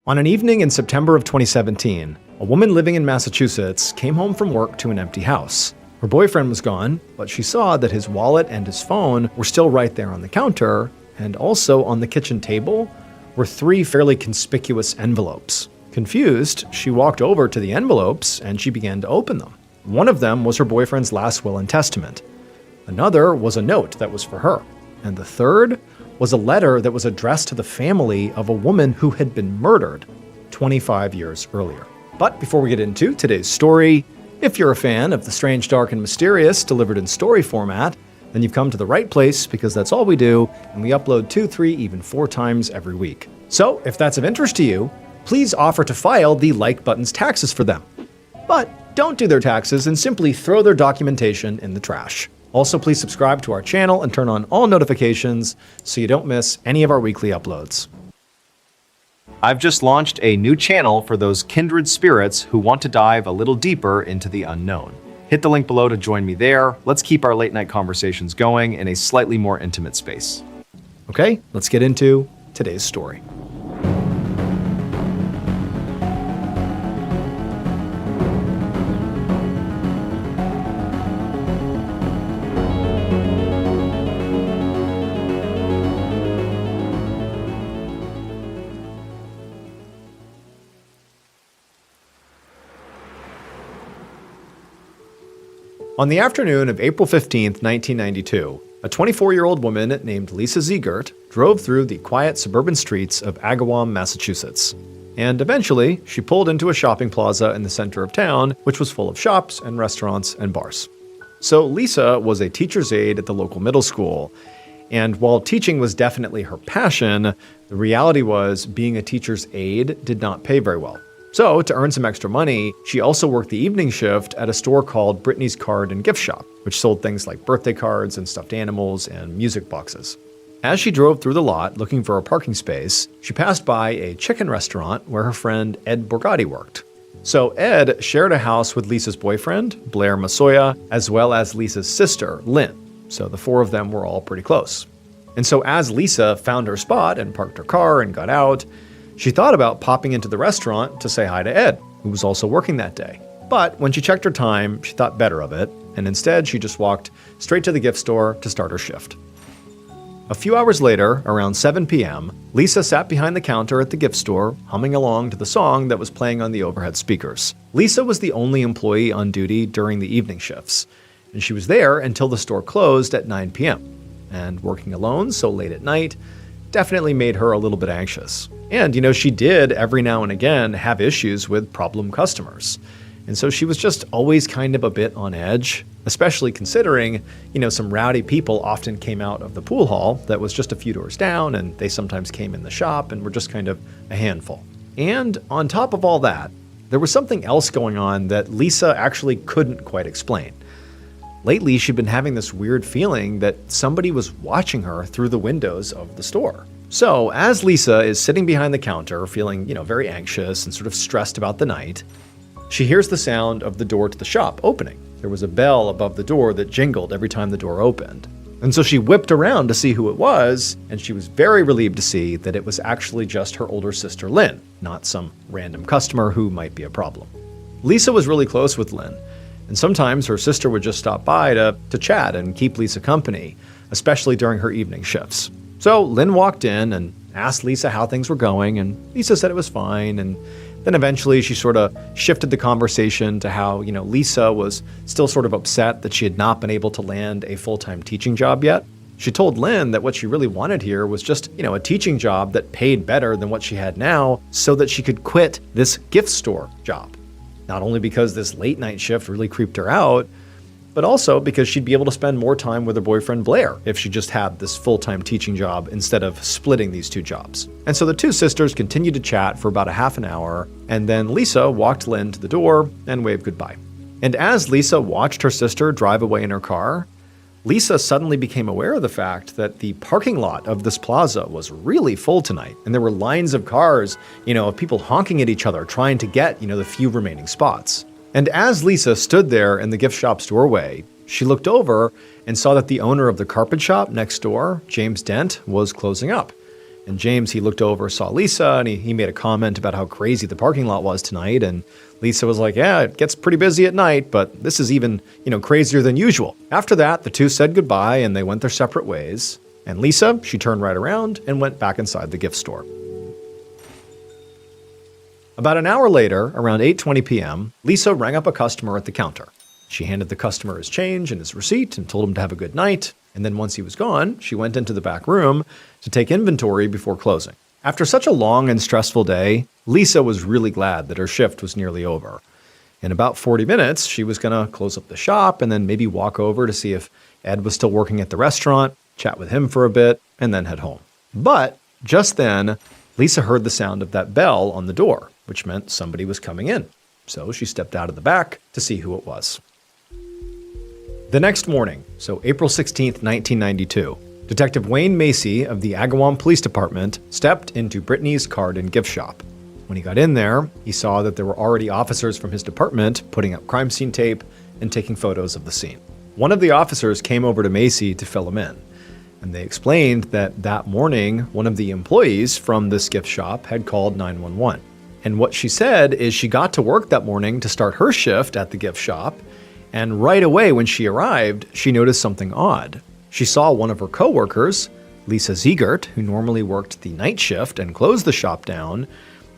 On an evening in September of 2017, a woman living in Massachusetts came home from work to an empty house. Her boyfriend was gone, but she saw that his wallet and his phone were still right there on the counter, and also on the kitchen table were 3 fairly conspicuous envelopes. Confused, she walked over to the envelopes and she began to open them. One of them was her boyfriend's last will and testament. Another was a note that was for her. And the third was a letter that was addressed to the family of a woman who had been murdered 25 years earlier. But before we get into today's story, if you're a fan of the strange, dark, and mysterious delivered in story format, then you've come to the right place because that's all we do, and we upload 2, 3, even 4 times every week. So if that's of interest to you, please offer to file the like button's taxes for them. But don't do their taxes and simply throw their documentation in the trash. Also, please subscribe to our channel and turn on all notifications so you don't miss any of our weekly uploads. I've just launched a new channel for those kindred spirits who want to dive a little deeper into the unknown. Hit the link below to join me there. Let's keep our late night conversations going in a slightly more intimate space. Okay, let's get into today's story. On the afternoon of April 15th, 1992, a 24-year-old woman named Lisa Ziegert drove through the quiet suburban streets of Agawam, Massachusetts. And eventually, she pulled into a shopping plaza in the center of town, which was full of shops and restaurants and bars. So Lisa was a teacher's aide at the local middle school. And while teaching was definitely her passion, the reality was being a teacher's aide did not pay very well. So, to earn some extra money, she also worked the evening shift at a store called Brittany's Card and Gift Shop, which sold things like birthday cards and stuffed animals and music boxes. As she drove through the lot looking for a parking space, she passed by a chicken restaurant where her friend Ed Borgatti worked. So Ed shared a house with Lisa's boyfriend, Blair Masoya, as well as Lisa's sister, Lynn. So the 4 of them were all pretty close. And so as Lisa found her spot and parked her car and got out, she thought about popping into the restaurant to say hi to Ed, who was also working that day. But when she checked her time, she thought better of it, and instead she just walked straight to the gift store to start her shift. A few hours later, around 7 p.m., Lisa sat behind the counter at the gift store, humming along to the song that was playing on the overhead speakers. Lisa was the only employee on duty during the evening shifts, and she was there until the store closed at 9 p.m. And working alone so late at night definitely made her a little bit anxious. And, she did every now and again have issues with problem customers. And so she was just always kind of a bit on edge, especially considering, some rowdy people often came out of the pool hall that was just a few doors down, and they sometimes came in the shop and were just kind of a handful. And on top of all that, there was something else going on that Lisa actually couldn't quite explain. Lately, she'd been having this weird feeling that somebody was watching her through the windows of the store. So, as Lisa is sitting behind the counter, feeling, very anxious and sort of stressed about the night, she hears the sound of the door to the shop opening. There was a bell above the door that jingled every time the door opened. And so she whipped around to see who it was, and she was very relieved to see that it was actually just her older sister Lynn, not some random customer who might be a problem. Lisa was really close with Lynn, and sometimes her sister would just stop by to chat and keep Lisa company, especially during her evening shifts. So Lynn walked in and asked Lisa how things were going, and Lisa said it was fine. And then eventually she sort of shifted the conversation to how, Lisa was still sort of upset that she had not been able to land a full-time teaching job yet. She told Lynn that what she really wanted here was just, a teaching job that paid better than what she had now so that she could quit this gift store job. Not only because this late night shift really creeped her out, but also because she'd be able to spend more time with her boyfriend Blair if she just had this full-time teaching job instead of splitting these 2 jobs. And so the 2 sisters continued to chat for about a half an hour, and then Lisa walked Lynn to the door and waved goodbye. And as Lisa watched her sister drive away in her car, Lisa suddenly became aware of the fact that the parking lot of this plaza was really full tonight, and there were lines of cars, of people honking at each other trying to get, the few remaining spots. And as Lisa stood there in the gift shop's doorway, she looked over and saw that the owner of the carpet shop next door, James Dent, was closing up. And James, he looked over, saw Lisa, and he made a comment about how crazy the parking lot was tonight. And Lisa was like, yeah, it gets pretty busy at night, but this is even, crazier than usual. After that, the two said goodbye and they went their separate ways. And Lisa, she turned right around and went back inside the gift store. About an hour later, around 8:20 p.m., Lisa rang up a customer at the counter. She handed the customer his change and his receipt and told him to have a good night. And then once he was gone, she went into the back room to take inventory before closing. After such a long and stressful day, Lisa was really glad that her shift was nearly over. In about 40 minutes, she was going to close up the shop and then maybe walk over to see if Ed was still working at the restaurant, chat with him for a bit, and then head home. But just then, Lisa heard the sound of that bell on the door, which meant somebody was coming in. So she stepped out of the back to see who it was. The next morning, so April 16th, 1992, Detective Wayne Macy of the Agawam Police Department stepped into Brittany's card and gift shop. When he got in there, he saw that there were already officers from his department putting up crime scene tape and taking photos of the scene. One of the officers came over to Macy to fill him in, and they explained that morning, one of the employees from this gift shop had called 911. And what she said is she got to work that morning to start her shift at the gift shop, and right away when she arrived, she noticed something odd. She saw one of her coworkers, Lisa Ziegert, who normally worked the night shift and closed the shop down.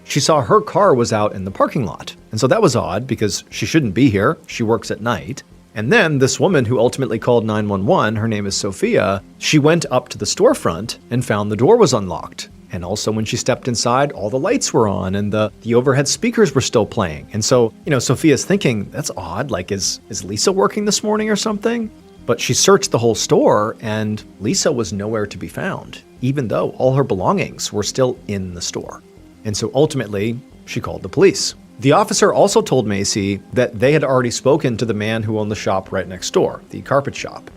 She saw her car was out in the parking lot. And so that was odd because she shouldn't be here. She works at night. And then this woman who ultimately called 911, her name is Sophia, she went up to the storefront and found the door was unlocked. And also when she stepped inside, all the lights were on and the overhead speakers were still playing. And so, Sophia's thinking, that's odd. Like, is Lisa working this morning or something? But she searched the whole store and Lisa was nowhere to be found, even though all her belongings were still in the store. And so ultimately, she called the police. The officer also told Macy that they had already spoken to the man who owned the shop right next door, the carpet shop.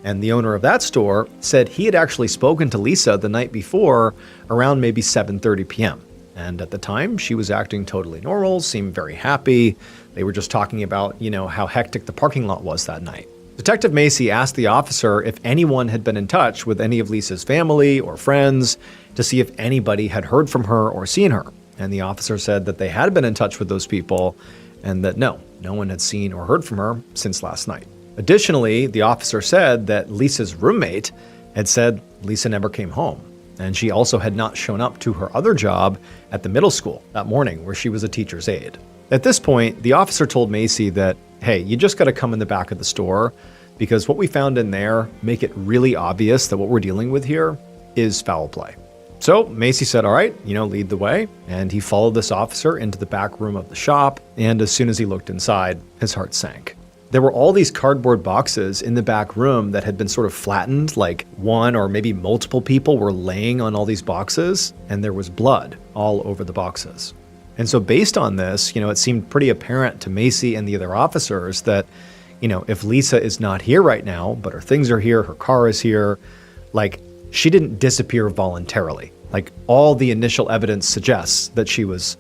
And the owner of that store said he had actually spoken to Lisa the night before around maybe 7:30 p.m. And at the time, she was acting totally normal, seemed very happy. They were just talking about, how hectic the parking lot was that night. Detective Macy asked the officer if anyone had been in touch with any of Lisa's family or friends to see if anybody had heard from her or seen her. And the officer said that they had been in touch with those people and that no one had seen or heard from her since last night. Additionally, the officer said that Lisa's roommate had said Lisa never came home, and she also had not shown up to her other job at the middle school that morning where she was a teacher's aide. At this point, the officer told Macy that, hey, you just got to come in the back of the store because what we found in there make it really obvious that what we're dealing with here is foul play. So Macy said, all right, lead the way. And he followed this officer into the back room of the shop. And as soon as he looked inside, his heart sank. There were all these cardboard boxes in the back room that had been sort of flattened, like one or maybe multiple people were laying on all these boxes, and there was blood all over the boxes. And so based on this, it seemed pretty apparent to Macy and the other officers that, if Lisa is not here right now, but her things are here, her car is here, like she didn't disappear voluntarily. Like all the initial evidence suggests that she was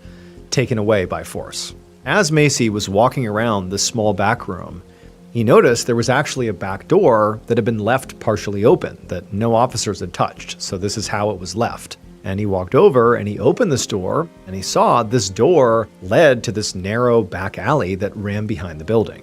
taken away by force. As Macy was walking around this small back room, he noticed there was actually a back door that had been left partially open that no officers had touched. So this is how it was left. And he walked over and he opened this door and he saw this door led to this narrow back alley that ran behind the building.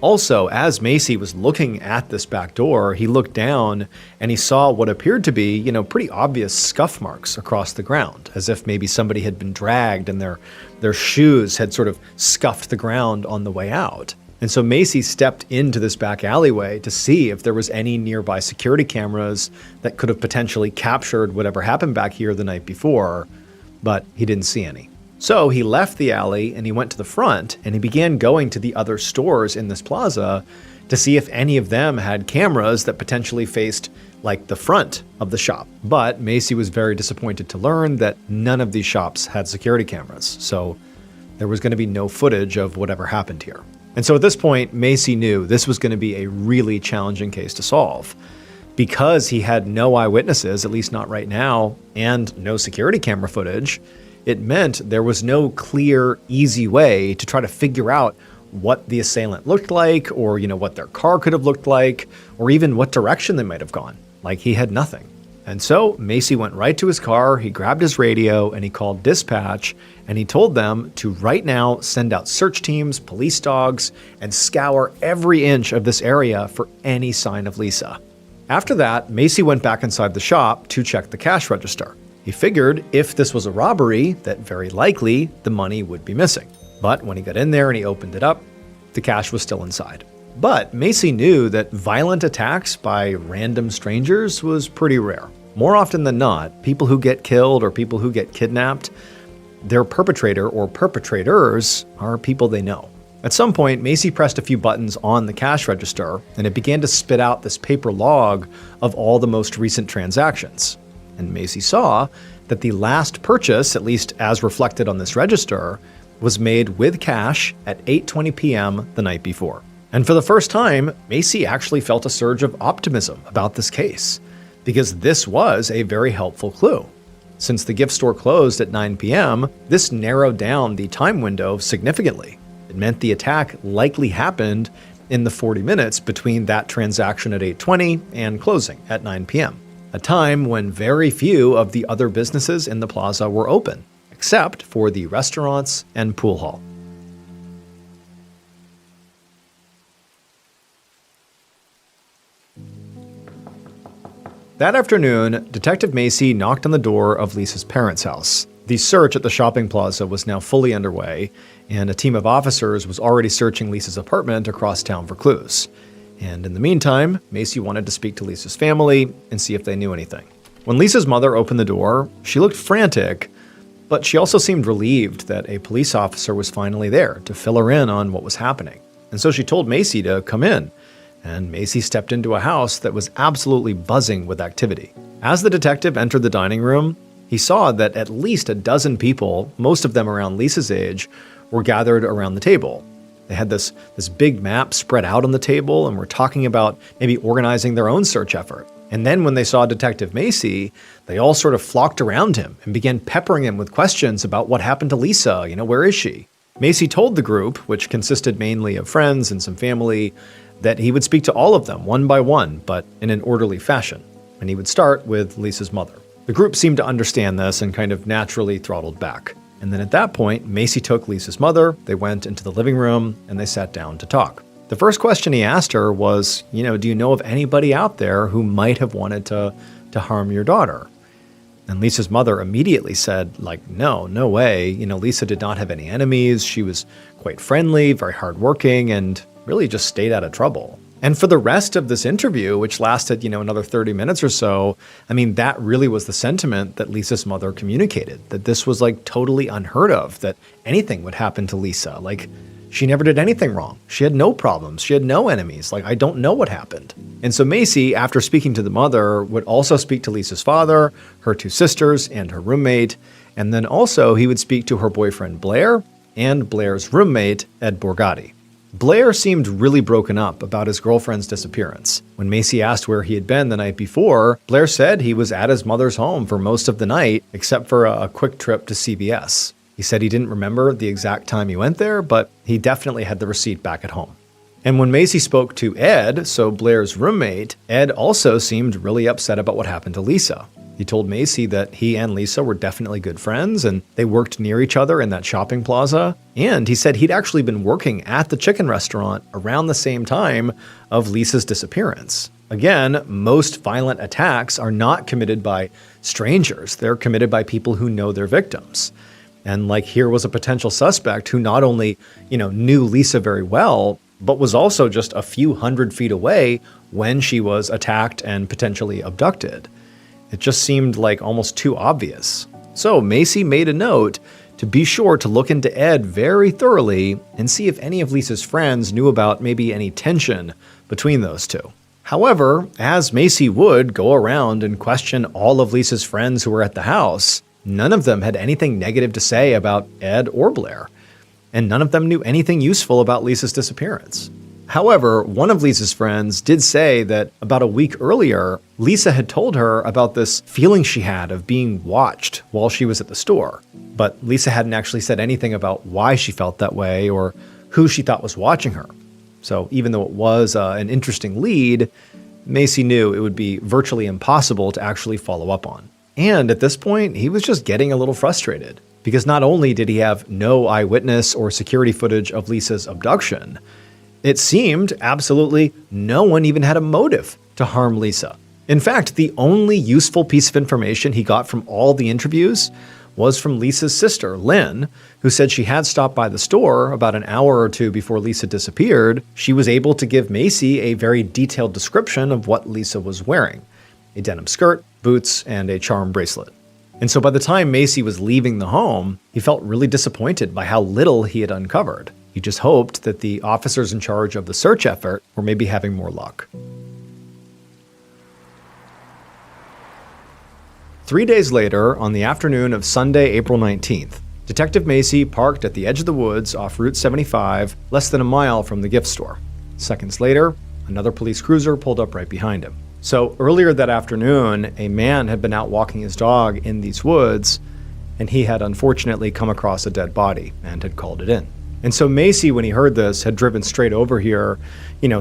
Also, as Macy was looking at this back door, he looked down and he saw what appeared to be, pretty obvious scuff marks across the ground, as if maybe somebody had been dragged and their shoes had sort of scuffed the ground on the way out. And so Macy stepped into this back alleyway to see if there was any nearby security cameras that could have potentially captured whatever happened back here the night before, but he didn't see any. So he left the alley and he went to the front and he began going to the other stores in this plaza to see if any of them had cameras that potentially faced like the front of the shop. But Macy was very disappointed to learn that none of these shops had security cameras. So there was going to be no footage of whatever happened here. And so at this point, Macy knew this was going to be a really challenging case to solve. Because he had no eyewitnesses, at least not right now, and no security camera footage, it meant there was no clear, easy way to try to figure out what the assailant looked like, or what their car could have looked like, or even what direction they might have gone. Like he had nothing. And so Macy went right to his car, he grabbed his radio, and he called dispatch, and he told them to right now send out search teams, police dogs, and scour every inch of this area for any sign of Lisa. After that, Macy went back inside the shop to check the cash register. He figured if this was a robbery, that very likely the money would be missing. But when he got in there and he opened it up, the cash was still inside. But Macy knew that violent attacks by random strangers was pretty rare. More often than not, people who get killed or people who get kidnapped, their perpetrator or perpetrators are people they know. At some point, Macy pressed a few buttons on the cash register, and it began to spit out this paper log of all the most recent transactions. And Macy saw that the last purchase, at least as reflected on this register, was made with cash at 8:20 p.m. the night before. And for the first time, Macy actually felt a surge of optimism about this case, because this was a very helpful clue. Since the gift store closed at 9 p.m., this narrowed down the time window significantly. It meant the attack likely happened in the 40 minutes between that transaction at 8:20 and closing at 9 p.m., a time when very few of the other businesses in the plaza were open, except for the restaurants and pool hall. That afternoon, Detective Macy knocked on the door of Lisa's parents' house. The search at the shopping plaza was now fully underway, and a team of officers was already searching Lisa's apartment across town for clues. And in the meantime, Macy wanted to speak to Lisa's family and see if they knew anything. When Lisa's mother opened the door, she looked frantic, but she also seemed relieved that a police officer was finally there to fill her in on what was happening. And so she told Macy to come in. And Macy stepped into a house that was absolutely buzzing with activity. As the detective entered the dining room, he saw that at least a dozen people, most of them around Lisa's age, were gathered around the table. They had this big map spread out on the table and were talking about maybe organizing their own search effort. And then when they saw Detective Macy, they all sort of flocked around him and began peppering him with questions about what happened to Lisa, where is she? Macy told the group, which consisted mainly of friends and some family, that he would speak to all of them one by one, but in an orderly fashion. And he would start with Lisa's mother. The group seemed to understand this and kind of naturally throttled back. And then at that point, Macy took Lisa's mother, they went into the living room, and they sat down to talk. The first question he asked her was, do you know of anybody out there who might have wanted to harm your daughter? And Lisa's mother immediately said, no way. Lisa did not have any enemies. She was quite friendly, very hardworking, and really just stayed out of trouble. And for the rest of this interview, which lasted, another 30 minutes or so, that really was the sentiment that Lisa's mother communicated, that this was totally unheard of, that anything would happen to Lisa. She never did anything wrong. She had no problems. She had no enemies. I don't know what happened. And so Macy, after speaking to the mother, would also speak to Lisa's father, her two sisters, and her roommate. And then also he would speak to her boyfriend Blair and Blair's roommate, Ed Borgatti. Blair seemed really broken up about his girlfriend's disappearance. When Macy asked where he had been the night before, Blair said he was at his mother's home for most of the night, except for a quick trip to CVS. He said he didn't remember the exact time he went there, but he definitely had the receipt back at home. And when Macy spoke to Ed, so Blair's roommate, Ed also seemed really upset about what happened to Lisa. He told Macy that he and Lisa were definitely good friends and they worked near each other in that shopping plaza. And he said he'd actually been working at the chicken restaurant around the same time of Lisa's disappearance. Again, most violent attacks are not committed by strangers. They're committed by people who know their victims. And here was a potential suspect who not only, knew Lisa very well, but was also just a few hundred feet away when she was attacked and potentially abducted. It just seemed almost too obvious. So Macy made a note to be sure to look into Ed very thoroughly and see if any of Lisa's friends knew about maybe any tension between those two. However, as Macy would go around and question all of Lisa's friends who were at the house, none of them had anything negative to say about Ed or Blair, and none of them knew anything useful about Lisa's disappearance. However, one of Lisa's friends did say that about a week earlier, Lisa had told her about this feeling she had of being watched while she was at the store. But Lisa hadn't actually said anything about why she felt that way or who she thought was watching her. So even though it was an interesting lead, Macy knew it would be virtually impossible to actually follow up on. And at this point, he was just getting a little frustrated, because not only did he have no eyewitness or security footage of Lisa's abduction, it seemed absolutely no one even had a motive to harm Lisa. In fact, the only useful piece of information he got from all the interviews was from Lisa's sister, Lynn, who said she had stopped by the store about an hour or two before Lisa disappeared. She was able to give Macy a very detailed description of what Lisa was wearing: a denim skirt, boots, and a charm bracelet. And so by the time Macy was leaving the home, he felt really disappointed by how little he had uncovered. He just hoped that the officers in charge of the search effort were maybe having more luck. 3 days later, on the afternoon of Sunday, April 19th, Detective Macy parked at the edge of the woods off Route 75, less than a mile from the gift store. Seconds later, another police cruiser pulled up right behind him. So earlier that afternoon, a man had been out walking his dog in these woods, and he had unfortunately come across a dead body and had called it in. And so Macy, when he heard this, had driven straight over here,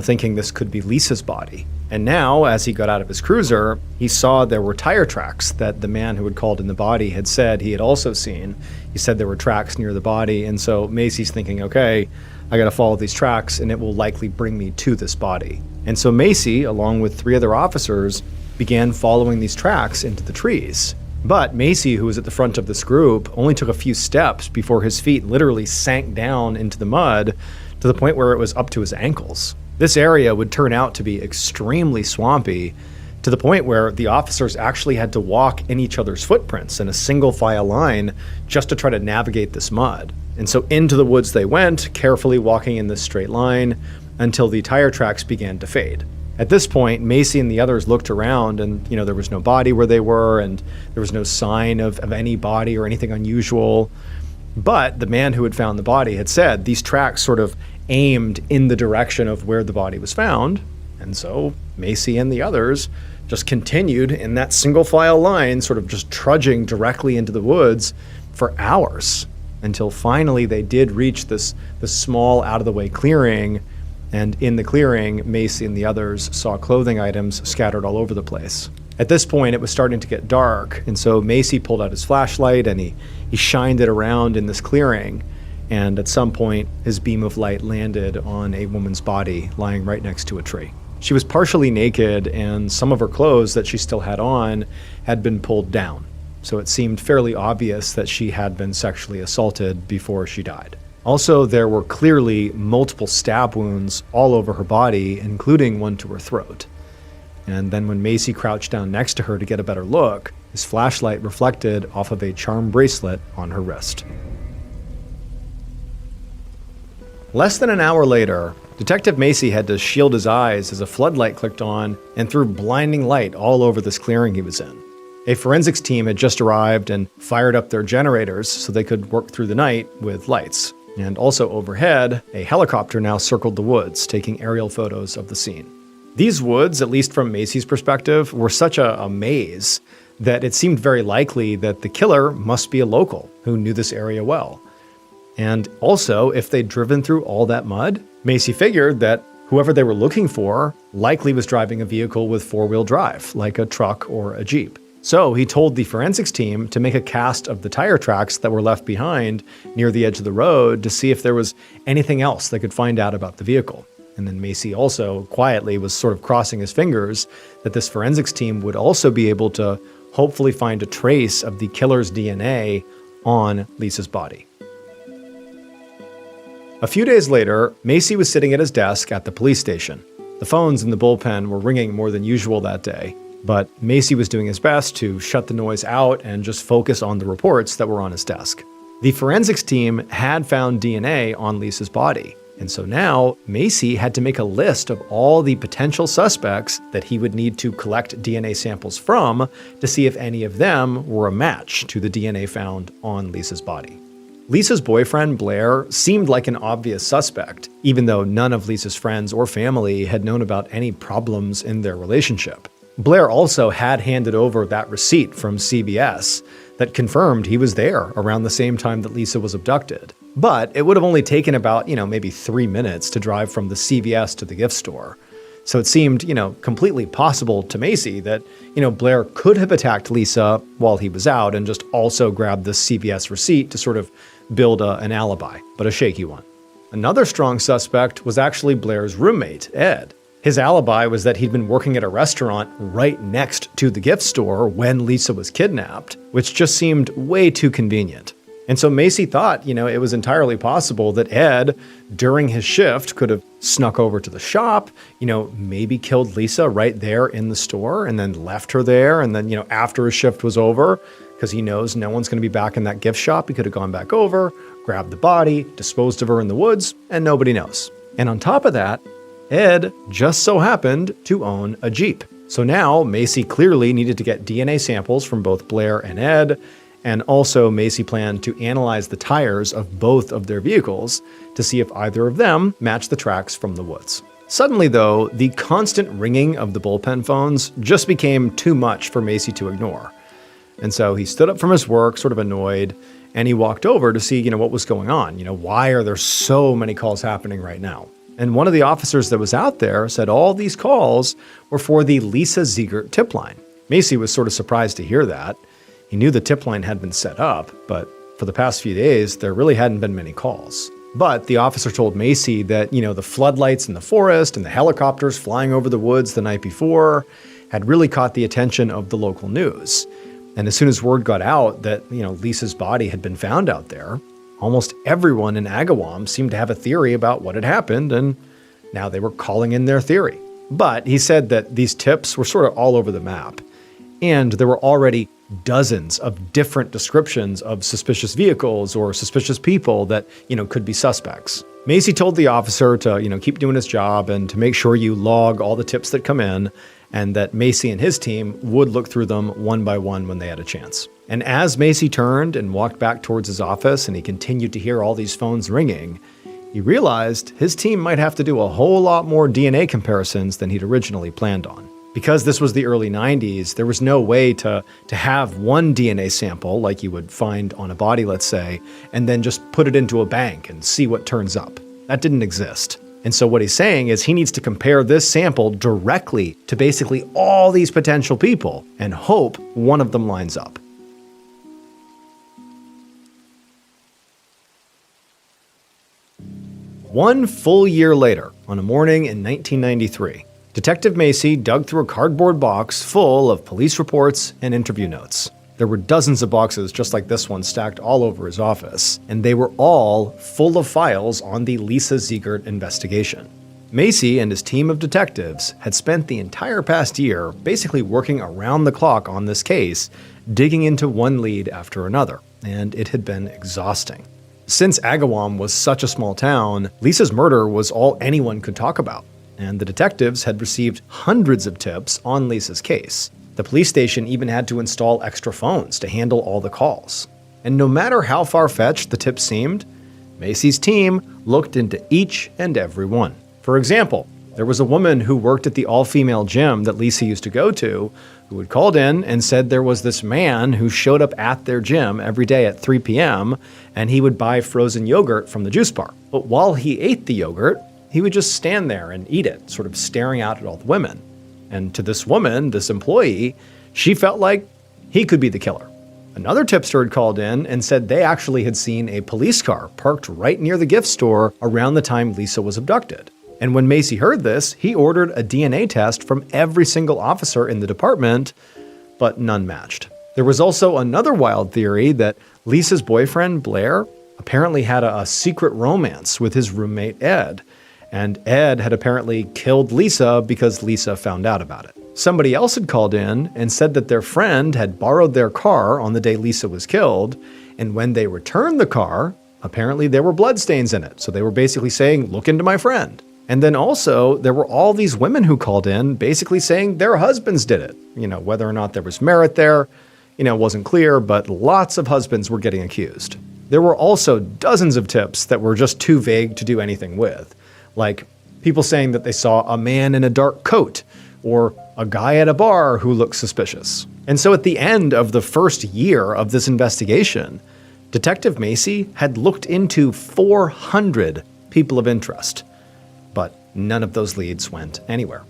thinking this could be Lisa's body. And now, as he got out of his cruiser, he saw there were tire tracks that the man who had called in the body had said he had also seen. He said there were tracks near the body, and so Macy's thinking, okay, I gotta follow these tracks and it will likely bring me to this body. And so Macy, along with 3 other officers, began following these tracks into the trees. But Macy, who was at the front of this group, only took a few steps before his feet literally sank down into the mud to the point where it was up to his ankles. This area would turn out to be extremely swampy, to the point where the officers actually had to walk in each other's footprints in a single file line just to try to navigate this mud. And so into the woods they went, carefully walking in this straight line until the tire tracks began to fade. At this point, Macy and the others looked around and, there was no body where they were, and there was no sign of any body or anything unusual. But the man who had found the body had said these tracks sort of aimed in the direction of where the body was found. And so Macy and the others just continued in that single file line, sort of just trudging directly into the woods for hours, until finally they did reach this small out-of-the-way clearing. And in the clearing, Macy and the others saw clothing items scattered all over the place. At this point, it was starting to get dark, and so Macy pulled out his flashlight and he shined it around in this clearing. And at some point, his beam of light landed on a woman's body lying right next to a tree. She was partially naked, and some of her clothes that she still had on had been pulled down. So it seemed fairly obvious that she had been sexually assaulted before she died. Also, there were clearly multiple stab wounds all over her body, including one to her throat. And then when Macy crouched down next to her to get a better look, his flashlight reflected off of a charm bracelet on her wrist. Less than an hour later, Detective Macy had to shield his eyes as a floodlight clicked on and threw blinding light all over this clearing he was in. A forensics team had just arrived and fired up their generators so they could work through the night with lights. And also overhead, a helicopter now circled the woods, taking aerial photos of the scene. These woods, at least from Macy's perspective, were such a maze that it seemed very likely that the killer must be a local who knew this area well. And also, if they'd driven through all that mud, Macy figured that whoever they were looking for likely was driving a vehicle with 4-wheel drive, like a truck or a Jeep. So he told the forensics team to make a cast of the tire tracks that were left behind near the edge of the road to see if there was anything else they could find out about the vehicle. And then Macy also quietly was sort of crossing his fingers that this forensics team would also be able to hopefully find a trace of the killer's DNA on Lisa's body. A few days later, Macy was sitting at his desk at the police station. The phones in the bullpen were ringing more than usual that day, but Macy was doing his best to shut the noise out and just focus on the reports that were on his desk. The forensics team had found DNA on Lisa's body, and so now Macy had to make a list of all the potential suspects that he would need to collect DNA samples from to see if any of them were a match to the DNA found on Lisa's body. Lisa's boyfriend, Blair, seemed like an obvious suspect, even though none of Lisa's friends or family had known about any problems in their relationship. Blair also had handed over that receipt from CBS that confirmed he was there around the same time that Lisa was abducted. But it would have only taken about, maybe 3 minutes to drive from the CVS to the gift store. So it seemed, completely possible to Macy that, Blair could have attacked Lisa while he was out and just also grabbed this CVS receipt to sort of build an alibi, but a shaky one. Another strong suspect was actually Blair's roommate, Ed. His alibi was that he'd been working at a restaurant right next to the gift store when Lisa was kidnapped, which just seemed way too convenient. And so Macy thought, it was entirely possible that Ed, during his shift, could have snuck over to the shop, maybe killed Lisa right there in the store and then left her there. And then, after his shift was over, because he knows no one's going to be back in that gift shop, he could have gone back over, grabbed the body, disposed of her in the woods, and nobody knows. And on top of that, Ed just so happened to own a Jeep. So now Macy clearly needed to get DNA samples from both Blair and Ed, and also Macy planned to analyze the tires of both of their vehicles to see if either of them matched the tracks from the woods. Suddenly, though, the constant ringing of the bullpen phones just became too much for Macy to ignore. And so he stood up from his work, sort of annoyed, and he walked over to see, what was going on. Why are there so many calls happening right now? And one of the officers that was out there said all these calls were for the Lisa Ziegert tip line. Macy was sort of surprised to hear that. He knew the tip line had been set up, but for the past few days, there really hadn't been many calls. But the officer told Macy that, the floodlights in the forest and the helicopters flying over the woods the night before had really caught the attention of the local news. And as soon as word got out that, Lisa's body had been found out there, almost everyone in Agawam seemed to have a theory about what had happened, and now they were calling in their theory. But he said that these tips were sort of all over the map, and there were already dozens of different descriptions of suspicious vehicles or suspicious people that, could be suspects. Macy told the officer to, keep doing his job and to make sure you log all the tips that come in, and that Macy and his team would look through them one by one when they had a chance. And as Macy turned and walked back towards his office and he continued to hear all these phones ringing, he realized his team might have to do a whole lot more DNA comparisons than he'd originally planned on. Because this was the early 90s, there was no way to have one DNA sample like you would find on a body, let's say, and then just put it into a bank and see what turns up. That didn't exist. And so what he's saying is he needs to compare this sample directly to basically all these potential people and hope one of them lines up. One full year later, on a morning in 1993, Detective Macy dug through a cardboard box full of police reports and interview notes. There were dozens of boxes just like this one stacked all over his office, and they were all full of files on the Lisa Ziegert investigation. Macy and his team of detectives had spent the entire past year basically working around the clock on this case, digging into one lead after another, and it had been exhausting. Since Agawam was such a small town, Lisa's murder was all anyone could talk about, and the detectives had received hundreds of tips on Lisa's case. The police station even had to install extra phones to handle all the calls. And no matter how far-fetched the tips seemed, Macy's team looked into each and every one. For example, there was a woman who worked at the all-female gym that Lisa used to go to who had called in and said there was this man who showed up at their gym every day at 3 p.m. and he would buy frozen yogurt from the juice bar. But while he ate the yogurt, he would just stand there and eat it, sort of staring out at all the women. And to this woman, this employee, she felt like he could be the killer. Another tipster had called in and said they actually had seen a police car parked right near the gift store around the time Lisa was abducted. And when Macy heard this, he ordered a DNA test from every single officer in the department, but none matched. There was also another wild theory that Lisa's boyfriend, Blair, apparently had a secret romance with his roommate, Ed. And Ed had apparently killed Lisa because Lisa found out about it. Somebody else had called in and said that their friend had borrowed their car on the day Lisa was killed, and when they returned the car, apparently there were bloodstains in it. So they were basically saying, look into my friend. And then also, there were all these women who called in basically saying their husbands did it. Whether or not there was merit there, wasn't clear, but lots of husbands were getting accused. There were also dozens of tips that were just too vague to do anything with. Like people saying that they saw a man in a dark coat or a guy at a bar who looked suspicious. And so at the end of the first year of this investigation, Detective Macy had looked into 400 people of interest, but none of those leads went anywhere.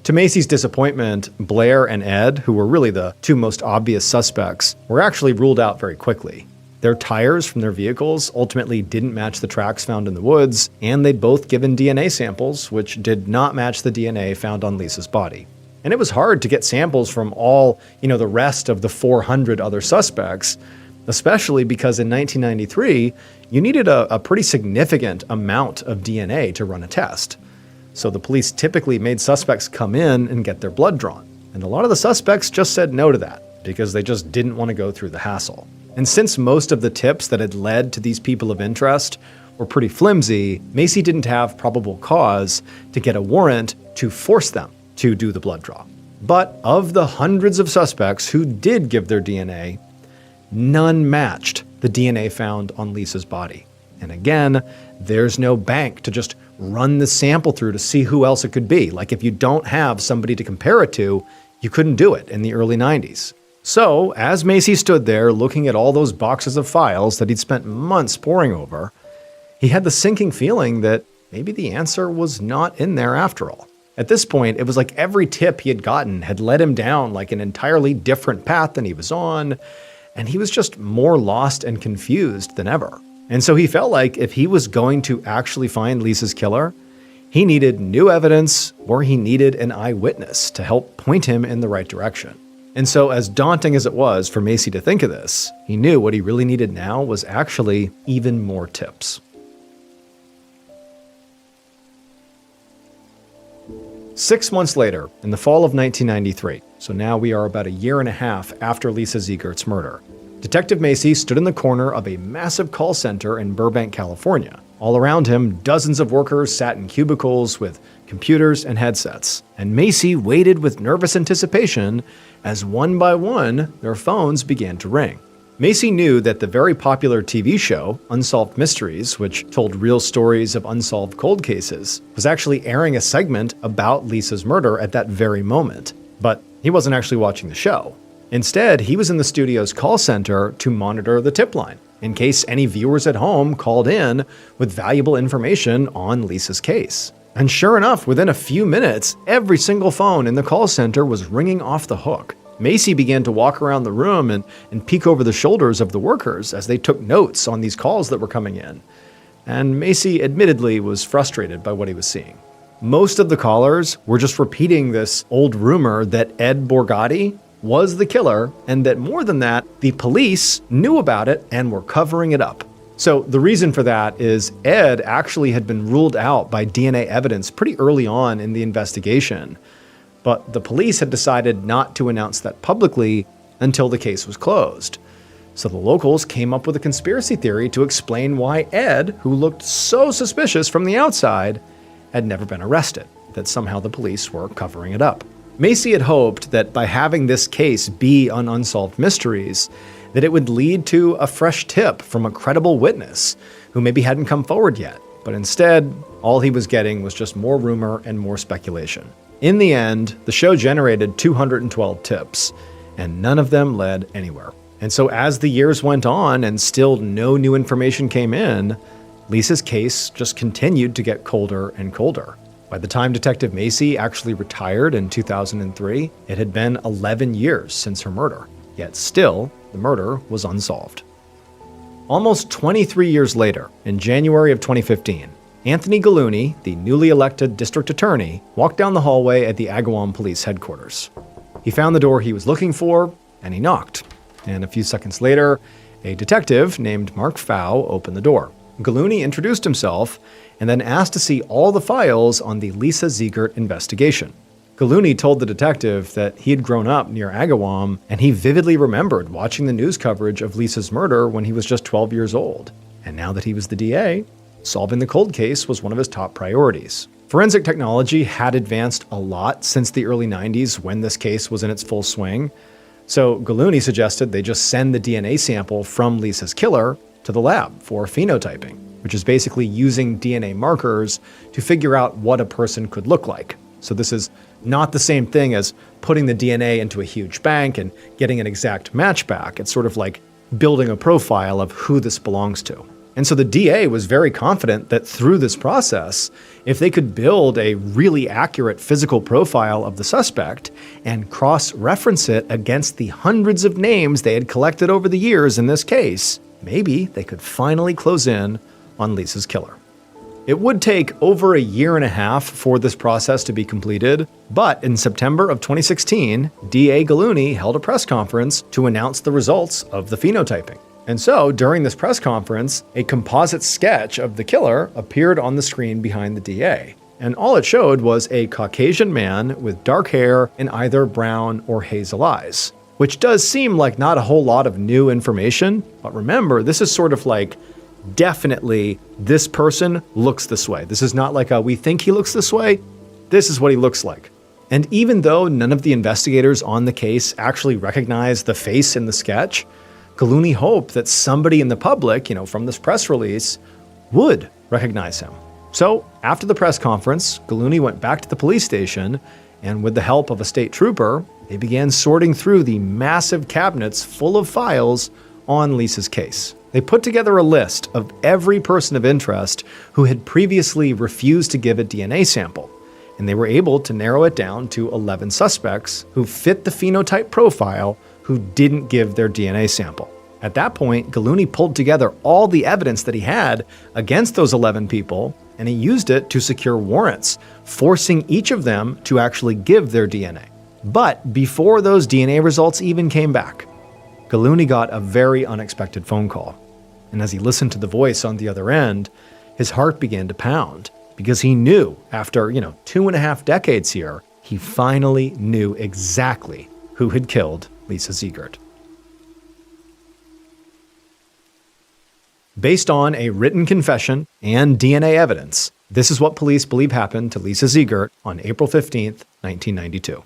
To Macy's disappointment, Blair and Ed, who were really the two most obvious suspects, were actually ruled out very quickly. Their tires from their vehicles ultimately didn't match the tracks found in the woods, and they'd both given DNA samples, which did not match the DNA found on Lisa's body. And it was hard to get samples from all, the rest of the 400 other suspects, especially because in 1993, you needed a pretty significant amount of DNA to run a test. So the police typically made suspects come in and get their blood drawn. And a lot of the suspects just said no to that because they just didn't want to go through the hassle. And since most of the tips that had led to these people of interest were pretty flimsy, Macy didn't have probable cause to get a warrant to force them to do the blood draw. But of the hundreds of suspects who did give their DNA, none matched the DNA found on Lisa's body. And again, there's no bank to just run the sample through to see who else it could be. Like if you don't have somebody to compare it to, you couldn't do it in the early 90s. So, as Macy stood there looking at all those boxes of files that he'd spent months poring over, he had the sinking feeling that maybe the answer was not in there after all. At this point, it was like every tip he had gotten had led him down like an entirely different path than he was on, and he was just more lost and confused than ever. And so he felt like if he was going to actually find Lisa's killer, he needed new evidence or he needed an eyewitness to help point him in the right direction. And so as daunting as it was for Macy to think of this, he knew what he really needed now was actually even more tips. 6 months later, in the fall of 1993, so now we are about a year and a half after Lisa Ziegert's murder, Detective Macy stood in the corner of a massive call center in Burbank, California. All around him, dozens of workers sat in cubicles with computers and headsets, and Macy waited with nervous anticipation as one by one, their phones began to ring. Macy knew that the very popular TV show, Unsolved Mysteries, which told real stories of unsolved cold cases, was actually airing a segment about Lisa's murder at that very moment. But he wasn't actually watching the show. Instead, he was in the studio's call center to monitor the tip line, in case any viewers at home called in with valuable information on Lisa's case. And sure enough, within a few minutes, every single phone in the call center was ringing off the hook. Macy began to walk around the room and peek over the shoulders of the workers as they took notes on these calls that were coming in. And Macy admittedly was frustrated by what he was seeing. Most of the callers were just repeating this old rumor that Ed Borgatti was the killer, and that more than that, the police knew about it and were covering it up. So the reason for that is Ed actually had been ruled out by DNA evidence pretty early on in the investigation. But the police had decided not to announce that publicly until the case was closed. So the locals came up with a conspiracy theory to explain why Ed, who looked so suspicious from the outside, had never been arrested, that somehow the police were covering it up. Macy had hoped that by having this case be on Unsolved Mysteries, that it would lead to a fresh tip from a credible witness who maybe hadn't come forward yet. But instead, all he was getting was just more rumor and more speculation. In the end, the show generated 212 tips, and none of them led anywhere. And so as the years went on and still no new information came in, Lisa's case just continued to get colder and colder. By the time Detective Macy actually retired in 2003, it had been 11 years since her murder. Yet still, the murder was unsolved. Almost 23 years later, in January of 2015, Anthony Gallooni, the newly elected district attorney, walked down the hallway at the Agawam Police Headquarters. He found the door he was looking for, and he knocked. And a few seconds later, a detective named Mark Pfau opened the door. Gallooni introduced himself and then asked to see all the files on the Lisa Ziegert investigation. Gallooni told the detective that he had grown up near Agawam, and he vividly remembered watching the news coverage of Lisa's murder when he was just 12 years old. And now that he was the DA, solving the cold case was one of his top priorities. Forensic technology had advanced a lot since the early 90s when this case was in its full swing, so Gallooni suggested they just send the DNA sample from Lisa's killer to the lab for phenotyping, which is basically using DNA markers to figure out what a person could look like. So this is not the same thing as putting the DNA into a huge bank and getting an exact match back. It's sort of like building a profile of who this belongs to. And so the DA was very confident that through this process, if they could build a really accurate physical profile of the suspect and cross-reference it against the hundreds of names they had collected over the years in this case, maybe they could finally close in on Lisa's killer. It would take over a year and a half for this process to be completed, but in September of 2016, DA Gallooni held a press conference to announce the results of the phenotyping. And so, during this press conference, a composite sketch of the killer appeared on the screen behind the DA. And all it showed was a Caucasian man with dark hair and either brown or hazel eyes, which does seem like not a whole lot of new information. But remember, this is sort of like, definitely, this person looks this way. This is not like we think he looks this way. This is what he looks like. And even though none of the investigators on the case actually recognized the face in the sketch, Gallooni hoped that somebody in the public, from this press release, would recognize him. So after the press conference, Gallooni went back to the police station, and with the help of a state trooper, they began sorting through the massive cabinets full of files on Lisa's case. They put together a list of every person of interest who had previously refused to give a DNA sample, and they were able to narrow it down to 11 suspects who fit the phenotype profile who didn't give their DNA sample. At that point, Gallooni pulled together all the evidence that he had against those 11 people, and he used it to secure warrants, forcing each of them to actually give their DNA. But before those DNA results even came back, Gallooni got a very unexpected phone call. And as he listened to the voice on the other end, his heart began to pound, because he knew after, 2.5 decades here, he finally knew exactly who had killed Lisa Ziegert. Based on a written confession and DNA evidence, this is what police believe happened to Lisa Ziegert on April 15th, 1992.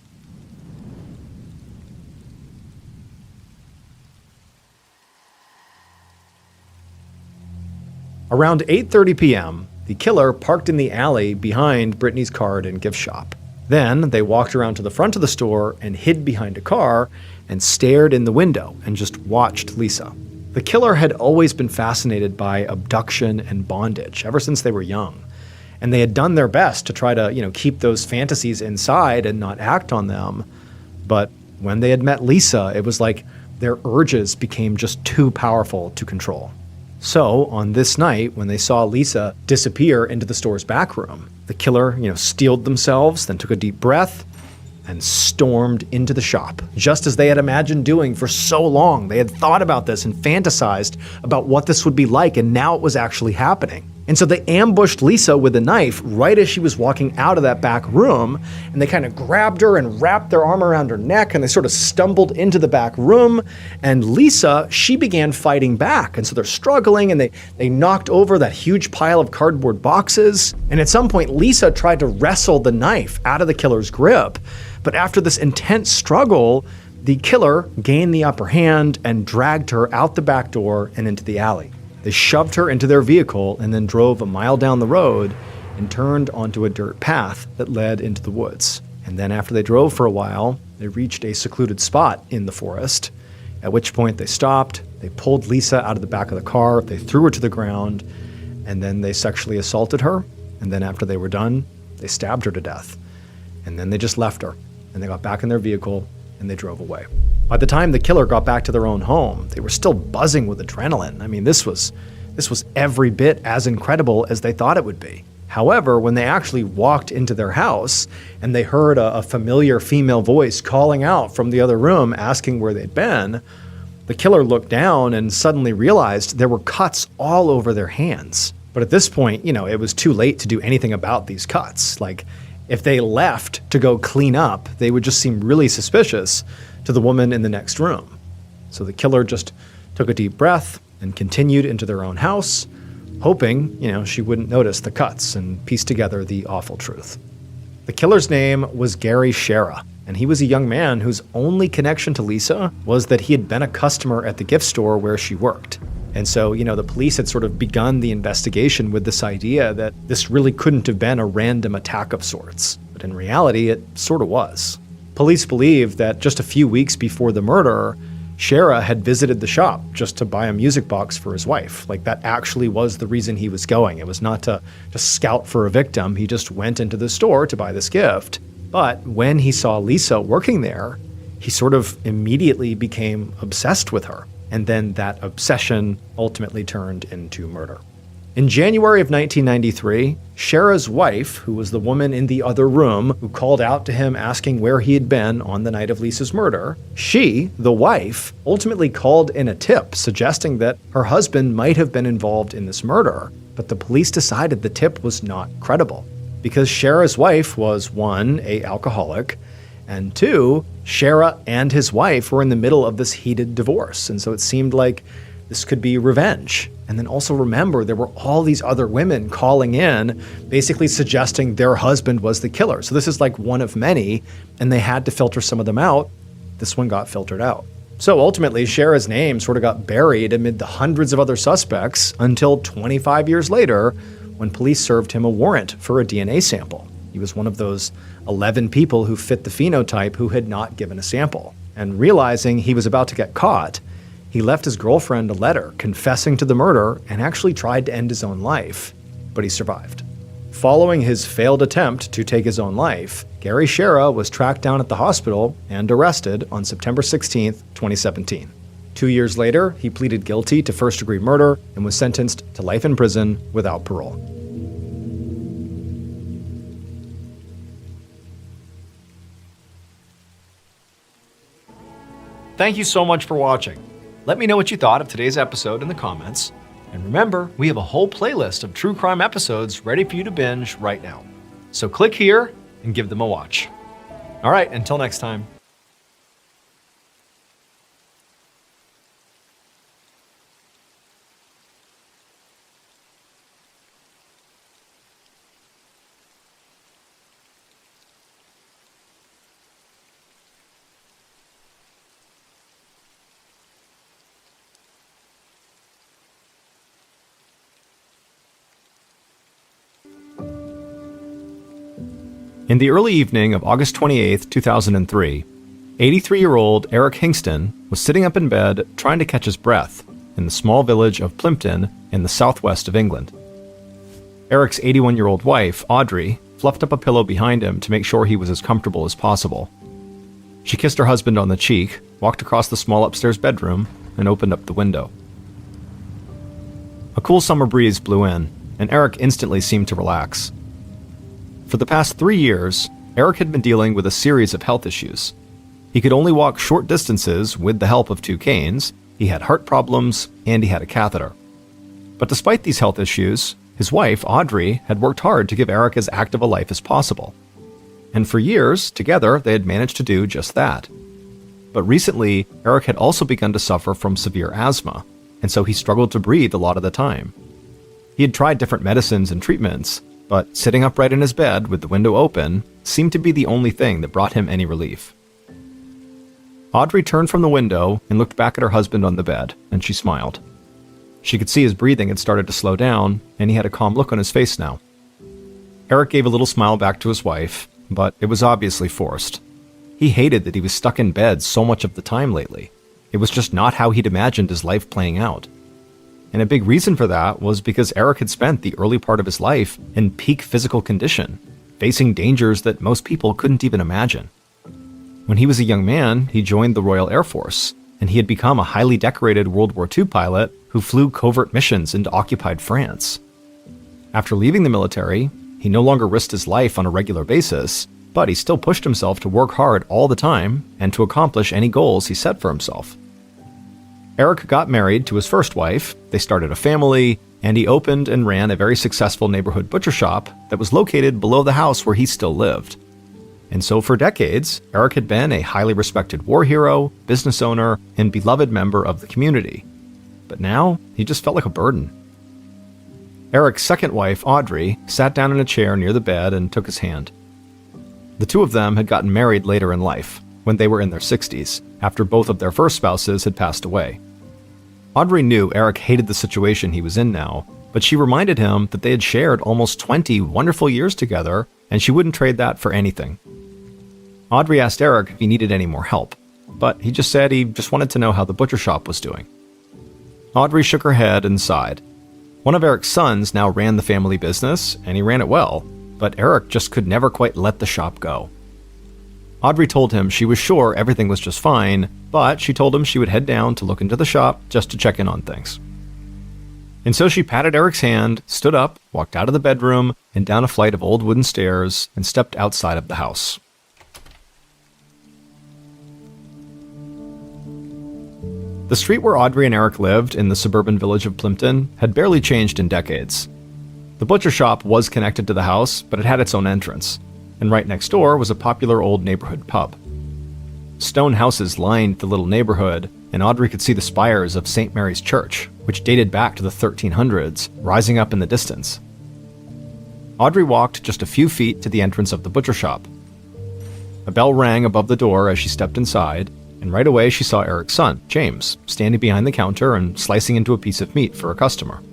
Around 8:30 p.m., the killer parked in the alley behind Brittany's card and gift shop. Then they walked around to the front of the store and hid behind a car and stared in the window and just watched Lisa. The killer had always been fascinated by abduction and bondage ever since they were young. And they had done their best to try to, keep those fantasies inside and not act on them. But when they had met Lisa, it was like their urges became just too powerful to control. So on this night, when they saw Lisa disappear into the store's back room, the killer, steeled themselves, then took a deep breath and stormed into the shop, just as they had imagined doing for so long. They had thought about this and fantasized about what this would be like, and now it was actually happening. And so they ambushed Lisa with a knife right as she was walking out of that back room, and they kind of grabbed her and wrapped their arm around her neck, and they sort of stumbled into the back room, and Lisa, she began fighting back. And so they're struggling, and they knocked over that huge pile of cardboard boxes, and at some point Lisa tried to wrestle the knife out of the killer's grip. But after this intense struggle, the killer gained the upper hand and dragged her out the back door and into the alley. They shoved her into their vehicle and then drove a mile down the road and turned onto a dirt path that led into the woods. And then after they drove for a while, they reached a secluded spot in the forest, at which point they stopped, they pulled Lisa out of the back of the car, they threw her to the ground, and then they sexually assaulted her. And then after they were done, they stabbed her to death. And then they just left her, and they got back in their vehicle and they drove away. By the time the killer got back to their own home, they were still buzzing with adrenaline. I mean, this was every bit as incredible as they thought it would be. However, when they actually walked into their house and they heard a familiar female voice calling out from the other room asking where they'd been, the killer looked down and suddenly realized there were cuts all over their hands. But at this point, it was too late to do anything about these cuts. Like, if they left to go clean up, they would just seem really suspicious to the woman in the next room. So the killer just took a deep breath and continued into their own house, hoping, she wouldn't notice the cuts and piece together the awful truth. The killer's name was Gary Shera, and he was a young man whose only connection to Lisa was that he had been a customer at the gift store where she worked. And so, the police had sort of begun the investigation with this idea that this really couldn't have been a random attack of sorts. But in reality, it sort of was. Police believe that just a few weeks before the murder, Shara had visited the shop just to buy a music box for his wife. Like, that actually was the reason he was going. It was not to just scout for a victim. He just went into the store to buy this gift. But when he saw Lisa working there, he sort of immediately became obsessed with her. And then that obsession ultimately turned into murder. In January of 1993, Shara's wife, who was the woman in the other room who called out to him asking where he had been on the night of Lisa's murder, she, the wife, ultimately called in a tip suggesting that her husband might have been involved in this murder, but the police decided the tip was not credible because Shara's wife was, one, an alcoholic, and two, Shara and his wife were in the middle of this heated divorce, and so it seemed like this could be revenge. And then also remember, there were all these other women calling in, basically suggesting their husband was the killer. So this is like one of many, and they had to filter some of them out. This one got filtered out. So ultimately, Shara's name sort of got buried amid the hundreds of other suspects until 25 years later, when police served him a warrant for a DNA sample. He was one of those 11 people who fit the phenotype who had not given a sample. And realizing he was about to get caught, he left his girlfriend a letter confessing to the murder and actually tried to end his own life, but he survived. Following his failed attempt to take his own life, Gary Shara was tracked down at the hospital and arrested on September 16, 2017. 2 years later, he pleaded guilty to first-degree murder and was sentenced to life in prison without parole. Thank you so much for watching. Let me know what you thought of today's episode in the comments. And remember, we have a whole playlist of true crime episodes ready for you to binge right now. So click here and give them a watch. All right, until next time. In the early evening of August 28, 2003, 83-year-old Eric Hingston was sitting up in bed trying to catch his breath in the small village of Plympton in the southwest of England. Eric's 81-year-old wife, Audrey, fluffed up a pillow behind him to make sure he was as comfortable as possible. She kissed her husband on the cheek, walked across the small upstairs bedroom, and opened up the window. A cool summer breeze blew in, and Eric instantly seemed to relax. For the past 3 years, Eric had been dealing with a series of health issues. He could only walk short distances with the help of 2 canes, he had heart problems, and he had a catheter. But despite these health issues, his wife, Audrey, had worked hard to give Eric as active a life as possible. And for years, together, they had managed to do just that. But recently, Eric had also begun to suffer from severe asthma, and so he struggled to breathe a lot of the time. He had tried different medicines and treatments, but sitting upright in his bed with the window open seemed to be the only thing that brought him any relief. Audrey turned from the window and looked back at her husband on the bed, and she smiled. She could see his breathing had started to slow down, and he had a calm look on his face now. Eric gave a little smile back to his wife, but it was obviously forced. He hated that he was stuck in bed so much of the time lately. It was just not how he'd imagined his life playing out. And a big reason for that was because Eric had spent the early part of his life in peak physical condition, facing dangers that most people couldn't even imagine. When he was a young man, he joined the Royal Air Force, and he had become a highly decorated World War II pilot who flew covert missions into occupied France. After leaving the military, he no longer risked his life on a regular basis, but he still pushed himself to work hard all the time and to accomplish any goals he set for himself. Eric got married to his first wife, they started a family, and he opened and ran a very successful neighborhood butcher shop that was located below the house where he still lived. And so for decades, Eric had been a highly respected war hero, business owner, and beloved member of the community. But now, he just felt like a burden. Eric's second wife, Audrey, sat down in a chair near the bed and took his hand. The two of them had gotten married later in life, when they were in their 60s, after both of their first spouses had passed away. Audrey knew Eric hated the situation he was in now, but she reminded him that they had shared almost 20 wonderful years together, and she wouldn't trade that for anything. Audrey asked Eric if he needed any more help, but he just said he just wanted to know how the butcher shop was doing. Audrey shook her head and sighed. One of Eric's sons now ran the family business, and he ran it well, but Eric just could never quite let the shop go. Audrey told him she was sure everything was just fine, but she told him she would head down to look into the shop just to check in on things. And so she patted Eric's hand, stood up, walked out of the bedroom, and down a flight of old wooden stairs, and stepped outside of the house. The street where Audrey and Eric lived in the suburban village of Plimpton had barely changed in decades. The butcher shop was connected to the house, but it had its own entrance, and right next door was a popular old neighborhood pub. Stone houses lined the little neighborhood, and Audrey could see the spires of St. Mary's Church, which dated back to the 1300s, rising up in the distance. Audrey walked just a few feet to the entrance of the butcher shop. A bell rang above the door as she stepped inside, and right away she saw Eric's son, James, standing behind the counter and slicing into a piece of meat for a customer.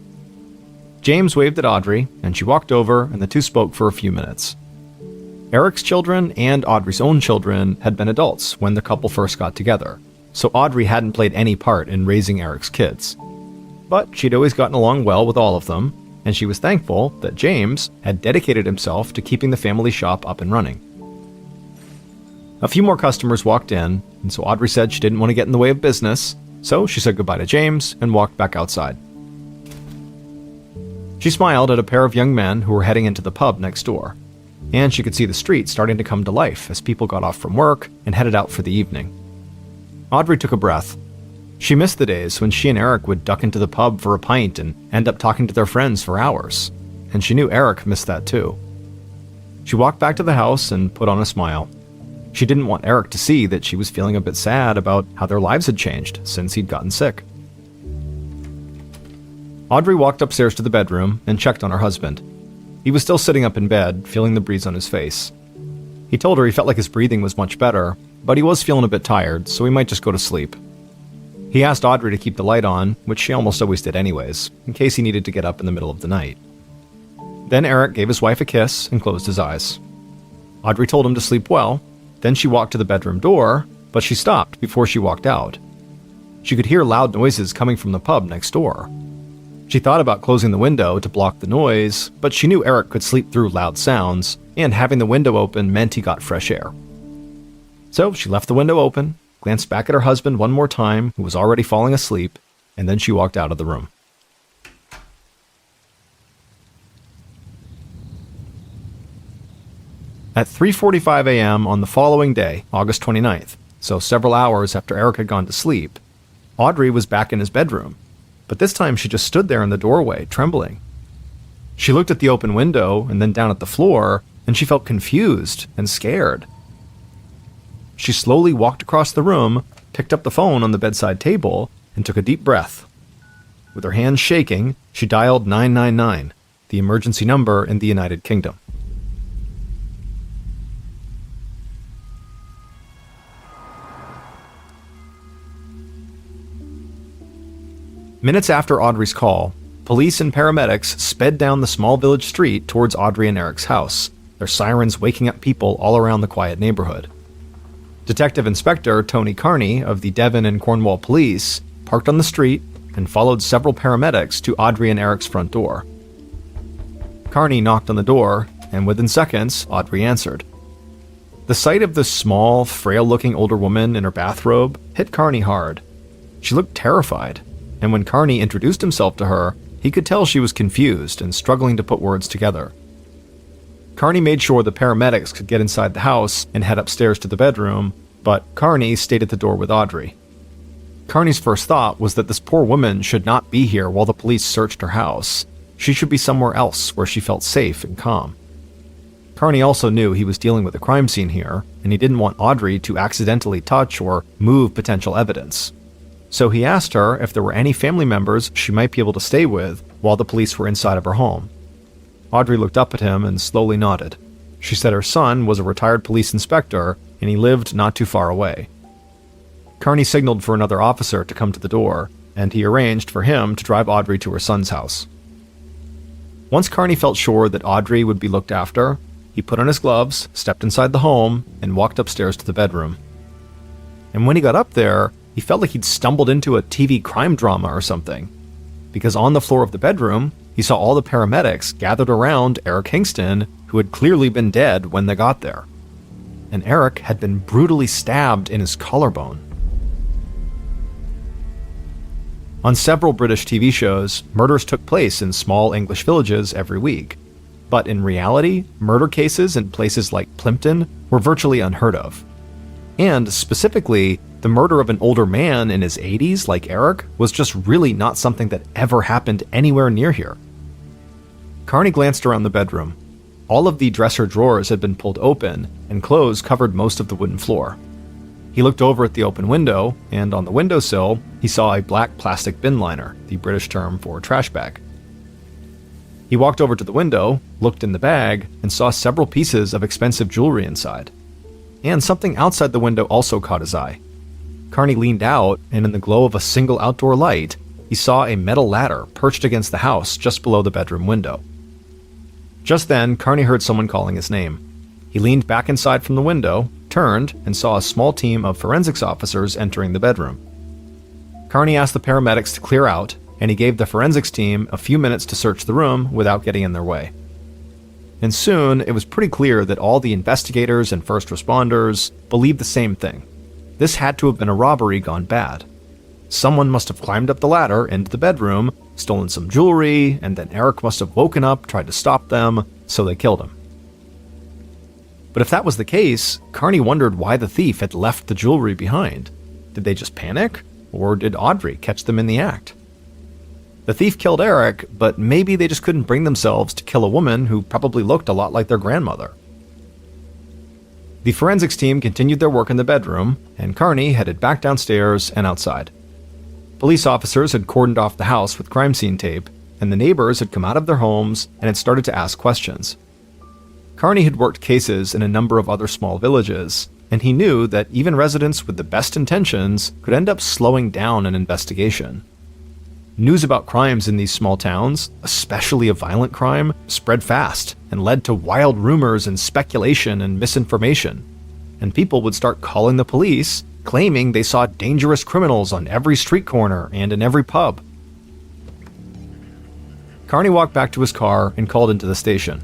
James waved at Audrey, and she walked over, and the two spoke for a few minutes. Eric's children and Audrey's own children had been adults when the couple first got together, so Audrey hadn't played any part in raising Eric's kids. But she'd always gotten along well with all of them, and she was thankful that James had dedicated himself to keeping the family shop up and running. A few more customers walked in, and so Audrey said she didn't want to get in the way of business, so she said goodbye to James and walked back outside. She smiled at a pair of young men who were heading into the pub next door, and she could see the street starting to come to life as people got off from work and headed out for the evening. Audrey took a breath. She missed the days when she and Eric would duck into the pub for a pint and end up talking to their friends for hours, and she knew Eric missed that too. She walked back to the house and put on a smile. She didn't want Eric to see that she was feeling a bit sad about how their lives had changed since he'd gotten sick. Audrey walked upstairs to the bedroom and checked on her husband. He was still sitting up in bed, feeling the breeze on his face. He told her he felt like his breathing was much better, but he was feeling a bit tired, so he might just go to sleep. He asked Audrey to keep the light on, which she almost always did anyways, in case he needed to get up in the middle of the night. Then Eric gave his wife a kiss and closed his eyes. Audrey told him to sleep well. Then she walked to the bedroom door, but she stopped before she walked out. She could hear loud noises coming from the pub next door. She thought about closing the window to block the noise, but she knew Eric could sleep through loud sounds, and having the window open meant he got fresh air. So she left the window open, glanced back at her husband one more time, who was already falling asleep, and then she walked out of the room. At 3:45 a.m. on the following day, August 29th, so several hours after Eric had gone to sleep, Audrey was back in his bedroom, but this time she just stood there in the doorway, trembling. She looked at the open window and then down at the floor, and she felt confused and scared. She slowly walked across the room, picked up the phone on the bedside table, and took a deep breath. With her hands shaking, she dialed 999, the emergency number in the United Kingdom. Minutes after Audrey's call, police and paramedics sped down the small village street towards Audrey and Eric's house, their sirens waking up people all around the quiet neighborhood. Detective Inspector Tony Carney of the Devon and Cornwall Police parked on the street and followed several paramedics to Audrey and Eric's front door. Carney knocked on the door, and within seconds, Audrey answered. The sight of this small, frail-looking older woman in her bathrobe hit Carney hard. She looked terrified, and when Carney introduced himself to her, he could tell she was confused and struggling to put words together. Carney made sure the paramedics could get inside the house and head upstairs to the bedroom, but Carney stayed at the door with Audrey. Carney's first thought was that this poor woman should not be here while the police searched her house. She should be somewhere else where she felt safe and calm. Carney also knew he was dealing with a crime scene here, and he didn't want Audrey to accidentally touch or move potential evidence. So he asked her if there were any family members she might be able to stay with while the police were inside of her home. Audrey looked up at him and slowly nodded. She said her son was a retired police inspector and he lived not too far away. Carney signaled for another officer to come to the door, and he arranged for him to drive Audrey to her son's house. Once Carney felt sure that Audrey would be looked after, he put on his gloves, stepped inside the home, and walked upstairs to the bedroom. And when he got up there, he felt like he'd stumbled into a TV crime drama or something. Because on the floor of the bedroom, he saw all the paramedics gathered around Eric Hingston, who had clearly been dead when they got there. And Eric had been brutally stabbed in his collarbone. On several British TV shows, murders took place in small English villages every week. But in reality, murder cases in places like Plimpton were virtually unheard of. And specifically, the murder of an older man in his 80s like Eric was just really not something that ever happened anywhere near here. Carney glanced around the bedroom. All of the dresser drawers had been pulled open, and clothes covered most of the wooden floor. He looked over at the open window, and on the windowsill, he saw a black plastic bin liner, the British term for trash bag. He walked over to the window, looked in the bag, and saw several pieces of expensive jewelry inside. And something outside the window also caught his eye. Carney leaned out, and in the glow of a single outdoor light, he saw a metal ladder perched against the house just below the bedroom window. Just then, Carney heard someone calling his name. He leaned back inside from the window, turned, and saw a small team of forensics officers entering the bedroom. Carney asked the paramedics to clear out, and he gave the forensics team a few minutes to search the room without getting in their way. And soon, it was pretty clear that all the investigators and first responders believed the same thing. This had to have been a robbery gone bad. Someone must have climbed up the ladder into the bedroom, stolen some jewelry, and then Eric must have woken up, tried to stop them, so they killed him. But if that was the case, Carney wondered why the thief had left the jewelry behind. Did they just panic? Or did Audrey catch them in the act? The thief killed Eric, but maybe they just couldn't bring themselves to kill a woman who probably looked a lot like their grandmother. The forensics team continued their work in the bedroom, and Carney headed back downstairs and outside. Police officers had cordoned off the house with crime scene tape, and the neighbors had come out of their homes and had started to ask questions. Carney had worked cases in a number of other small villages, and he knew that even residents with the best intentions could end up slowing down an investigation. News about crimes in these small towns, especially a violent crime, spread fast and led to wild rumors and speculation and misinformation. And people would start calling the police, claiming they saw dangerous criminals on every street corner and in every pub. Carney walked back to his car and called into the station.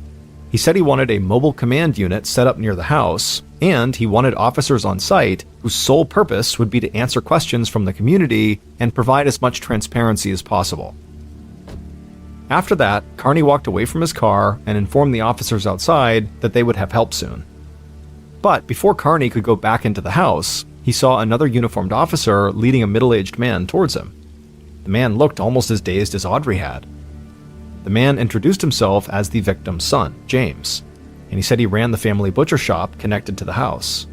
He said he wanted a mobile command unit set up near the house, and he wanted officers on site whose sole purpose would be to answer questions from the community and provide as much transparency as possible. After that, Carney walked away from his car and informed the officers outside that they would have help soon. But before Carney could go back into the house, he saw another uniformed officer leading a middle-aged man towards him. The man looked almost as dazed as Audrey had. The man introduced himself as the victim's son, James, and he said he ran the family butcher shop connected to the house.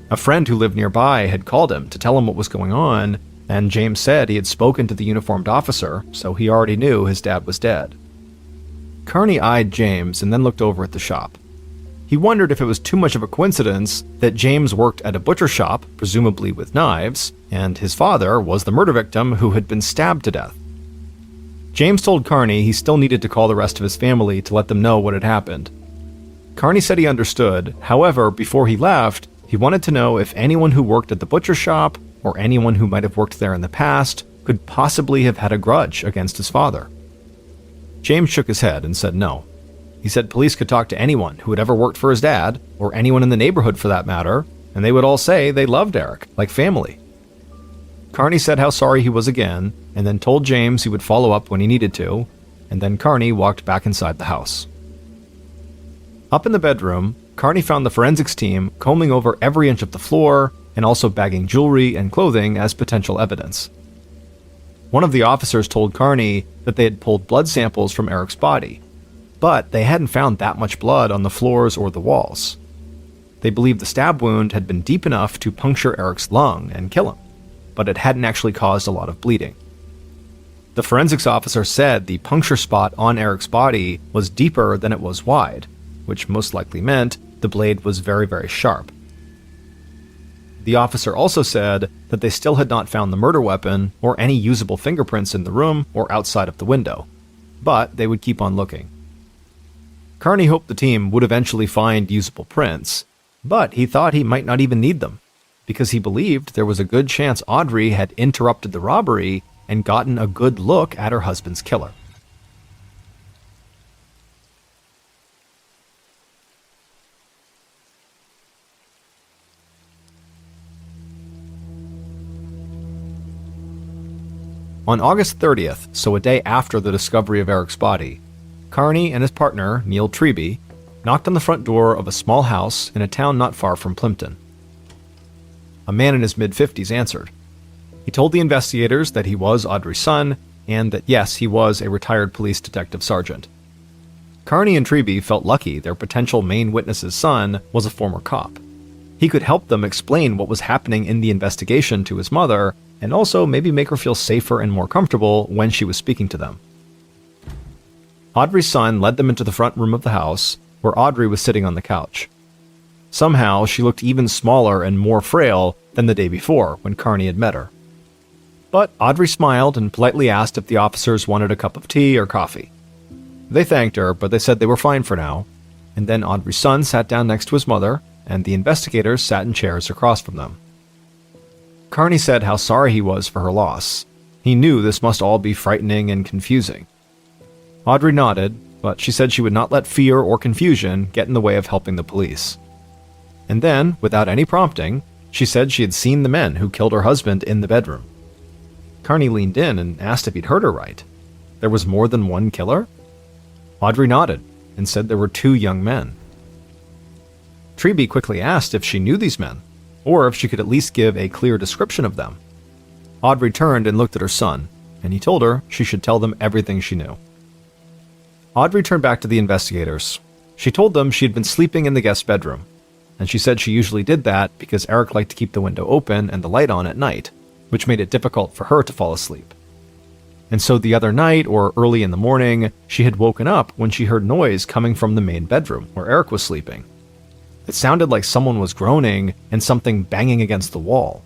A friend who lived nearby had called him to tell him what was going on, and James said he had spoken to the uniformed officer, so he already knew his dad was dead. Carney eyed James and then looked over at the shop. He wondered if it was too much of a coincidence that James worked at a butcher shop, presumably with knives, and his father was the murder victim who had been stabbed to death. James told Carney he still needed to call the rest of his family to let them know what had happened. Carney said he understood. However, before he left, he wanted to know if anyone who worked at the butcher shop, or anyone who might have worked there in the past, could possibly have had a grudge against his father. James shook his head and said no. He said police could talk to anyone who had ever worked for his dad, or anyone in the neighborhood for that matter, and they would all say they loved Eric, like family. Carney said how sorry he was again, and then told James he would follow up when he needed to, and then Carney walked back inside the house. Up in the bedroom, Carney found the forensics team combing over every inch of the floor and also bagging jewelry and clothing as potential evidence. One of the officers told Carney that they had pulled blood samples from Eric's body, but they hadn't found that much blood on the floors or the walls. They believed the stab wound had been deep enough to puncture Eric's lung and kill him, but it hadn't actually caused a lot of bleeding. The forensics officer said the puncture spot on Eric's body was deeper than it was wide, which most likely meant the blade was very, very sharp. The officer also said that they still had not found the murder weapon or any usable fingerprints in the room or outside of the window, but they would keep on looking. Carney hoped the team would eventually find usable prints, but he thought he might not even need them. because he believed there was a good chance Audrey had interrupted the robbery and gotten a good look at her husband's killer. On August 30th, so a day after the discovery of Eric's body, Carney and his partner, Neil Treby, knocked on the front door of a small house in a town not far from Plimpton. A man in his mid-50s answered. He told the investigators that he was Audrey's son, and that yes, he was a retired police detective sergeant. Carney and Treby felt lucky their potential main witness's son was a former cop. He could help them explain what was happening in the investigation to his mother, and also maybe make her feel safer and more comfortable when she was speaking to them. Audrey's son led them into the front room of the house, where Audrey was sitting on the couch. Somehow, she looked even smaller and more frail than the day before, when Carney had met her. But Audrey smiled and politely asked if the officers wanted a cup of tea or coffee. They thanked her, but they said they were fine for now, and then Audrey's son sat down next to his mother, and the investigators sat in chairs across from them. Carney said how sorry he was for her loss. He knew this must all be frightening and confusing. Audrey nodded, but she said she would not let fear or confusion get in the way of helping the police. And then, without any prompting, she said she had seen the men who killed her husband in the bedroom. Carney leaned in and asked if he'd heard her right. There was more than one killer? Audrey nodded and said there were 2 young men. Treby quickly asked if she knew these men, or if she could at least give a clear description of them. Audrey turned and looked at her son, and he told her she should tell them everything she knew. Audrey turned back to the investigators. She told them she had been sleeping in the guest bedroom, and she said she usually did that because Eric liked to keep the window open and the light on at night, which made it difficult for her to fall asleep. And so the other night, or early in the morning, she had woken up when she heard noise coming from the main bedroom, where Eric was sleeping. It sounded like someone was groaning and something banging against the wall.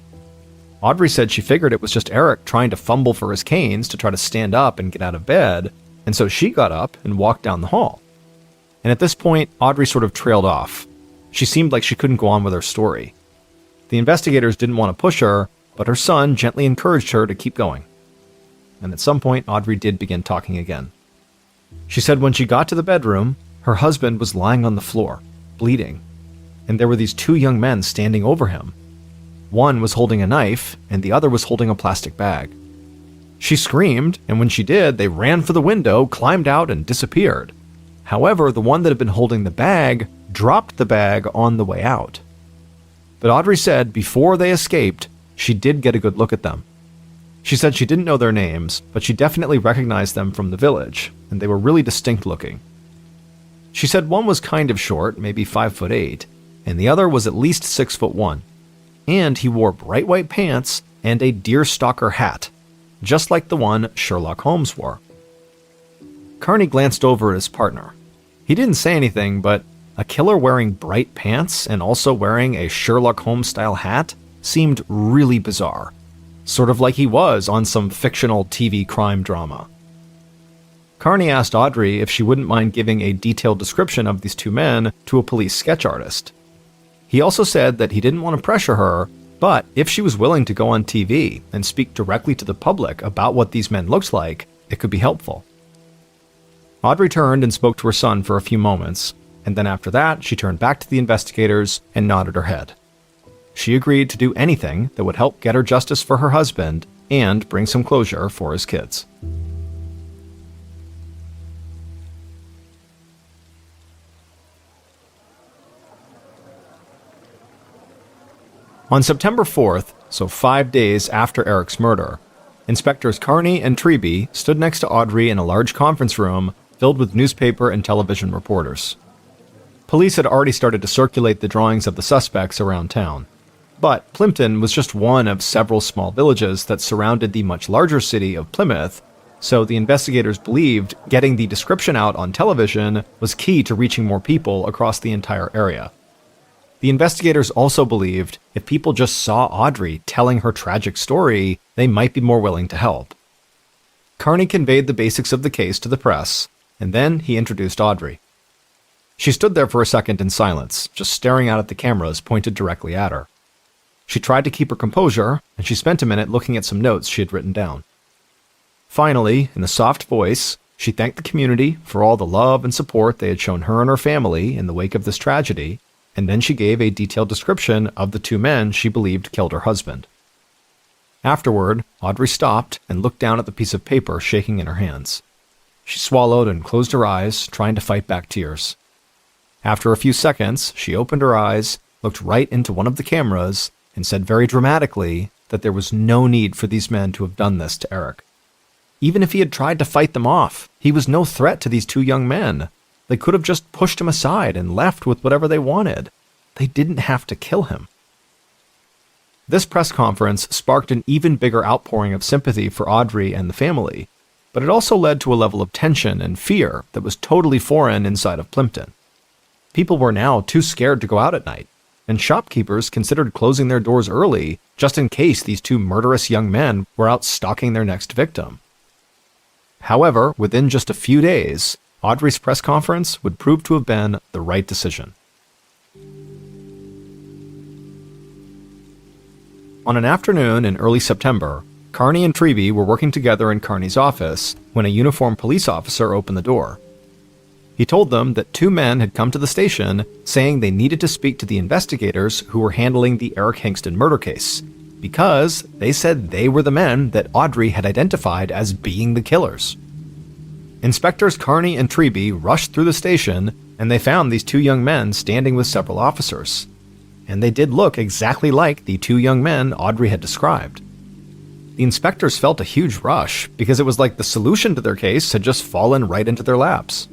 Audrey said she figured it was just Eric trying to fumble for his canes to try to stand up and get out of bed, and so she got up and walked down the hall. And at this point, Audrey sort of trailed off. She seemed like she couldn't go on with her story. The investigators didn't want to push her, but her son gently encouraged her to keep going. And at some point, Audrey did begin talking again. She said when she got to the bedroom, her husband was lying on the floor, bleeding, and there were these 2 young men standing over him. One was holding a knife, and the other was holding a plastic bag. She screamed, and when she did, they ran for the window, climbed out, and disappeared. However, the one that had been holding the bag dropped the bag on the way out. But Audrey said before they escaped, she did get a good look at them. She said she didn't know their names, but she definitely recognized them from the village, and they were really distinct looking. She said one was kind of short, maybe 5'8", and the other was at least 6'1", and he wore bright white pants and a deerstalker hat, just like the one Sherlock Holmes wore. Carney glanced over at his partner. He didn't say anything, but a killer wearing bright pants and also wearing a Sherlock Holmes-style hat seemed really bizarre, sort of like he was on some fictional TV crime drama. Carney asked Audrey if she wouldn't mind giving a detailed description of these 2 men to a police sketch artist. He also said that he didn't want to pressure her, but if she was willing to go on TV and speak directly to the public about what these men looked like, it could be helpful. Audrey turned and spoke to her son for a few moments, and then after that, she turned back to the investigators and nodded her head. She agreed to do anything that would help get her justice for her husband and bring some closure for his kids. On September 4th, so 5 days after Eric's murder, Inspectors Carney and Treby stood next to Audrey in a large conference room filled with newspaper and television reporters. Police had already started to circulate the drawings of the suspects around town. But Plimpton was just one of several small villages that surrounded the much larger city of Plymouth, so the investigators believed getting the description out on television was key to reaching more people across the entire area. The investigators also believed if people just saw Audrey telling her tragic story, they might be more willing to help. Carney conveyed the basics of the case to the press, and then he introduced Audrey. She stood there for a second in silence, just staring out at the cameras pointed directly at her. She tried to keep her composure, and she spent a minute looking at some notes she had written down. Finally, in a soft voice, she thanked the community for all the love and support they had shown her and her family in the wake of this tragedy, and then she gave a detailed description of the two men she believed killed her husband. Afterward, Audrey stopped and looked down at the piece of paper shaking in her hands. She swallowed and closed her eyes, trying to fight back tears. After a few seconds, she opened her eyes, looked right into one of the cameras, and said very dramatically that there was no need for these men to have done this to Eric. Even if he had tried to fight them off, he was no threat to these two young men. They could have just pushed him aside and left with whatever they wanted. They didn't have to kill him. This press conference sparked an even bigger outpouring of sympathy for Audrey and the family, but it also led to a level of tension and fear that was totally foreign inside of Plimpton. People were now too scared to go out at night, and shopkeepers considered closing their doors early just in case these two murderous young men were out stalking their next victim. However, within just a few days, Audrey's press conference would prove to have been the right decision. On an afternoon in early September, Carney and Treby were working together in Carney's office when a uniformed police officer opened the door. He told them that two men had come to the station saying they needed to speak to the investigators who were handling the Eric Hingston murder case, because they said they were the men that Audrey had identified as being the killers. Inspectors Carney and Treby rushed through the station, and they found these two young men standing with several officers. And they did look exactly like the two young men Audrey had described. The inspectors felt a huge rush, because it was like the solution to their case had just fallen right into their laps.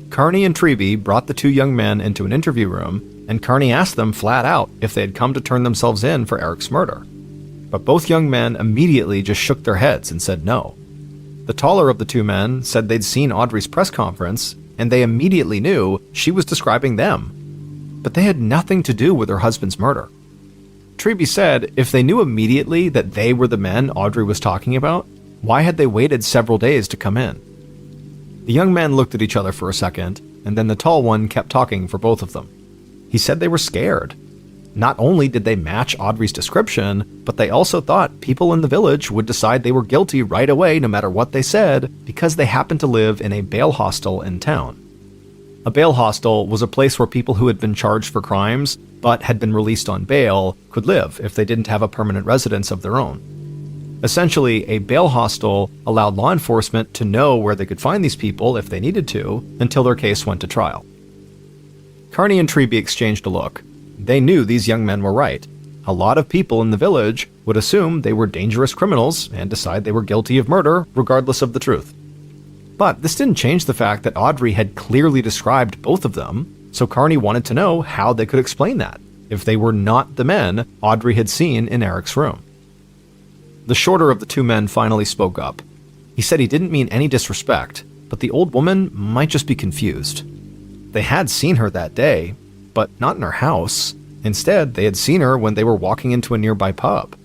Carney and Treby brought the two young men into an interview room, and Carney asked them flat out if they had come to turn themselves in for Eric's murder. But both young men immediately just shook their heads and said no. The taller of the two men said they'd seen Audrey's press conference, and they immediately knew she was describing them. But they had nothing to do with her husband's murder. Treby said if they knew immediately that they were the men Audrey was talking about, why had they waited several days to come in? The young men looked at each other for a second, and then the tall one kept talking for both of them. He said they were scared. Not only did they match Audrey's description, but they also thought people in the village would decide they were guilty right away no matter what they said, because they happened to live in a bail hostel in town. A bail hostel was a place where people who had been charged for crimes, but had been released on bail, could live if they didn't have a permanent residence of their own. Essentially, a bail hostel allowed law enforcement to know where they could find these people if they needed to, until their case went to trial. Carney and Treby exchanged a look. They knew these young men were right. A lot of people in the village would assume they were dangerous criminals and decide they were guilty of murder, regardless of the truth. But this didn't change the fact that Audrey had clearly described both of them, so Carney wanted to know how they could explain that, if they were not the men Audrey had seen in Eric's room. The shorter of the two men finally spoke up. He said he didn't mean any disrespect, but the old woman might just be confused. They had seen her that day, but not in her house. Instead, they had seen her when they were walking into a nearby pub.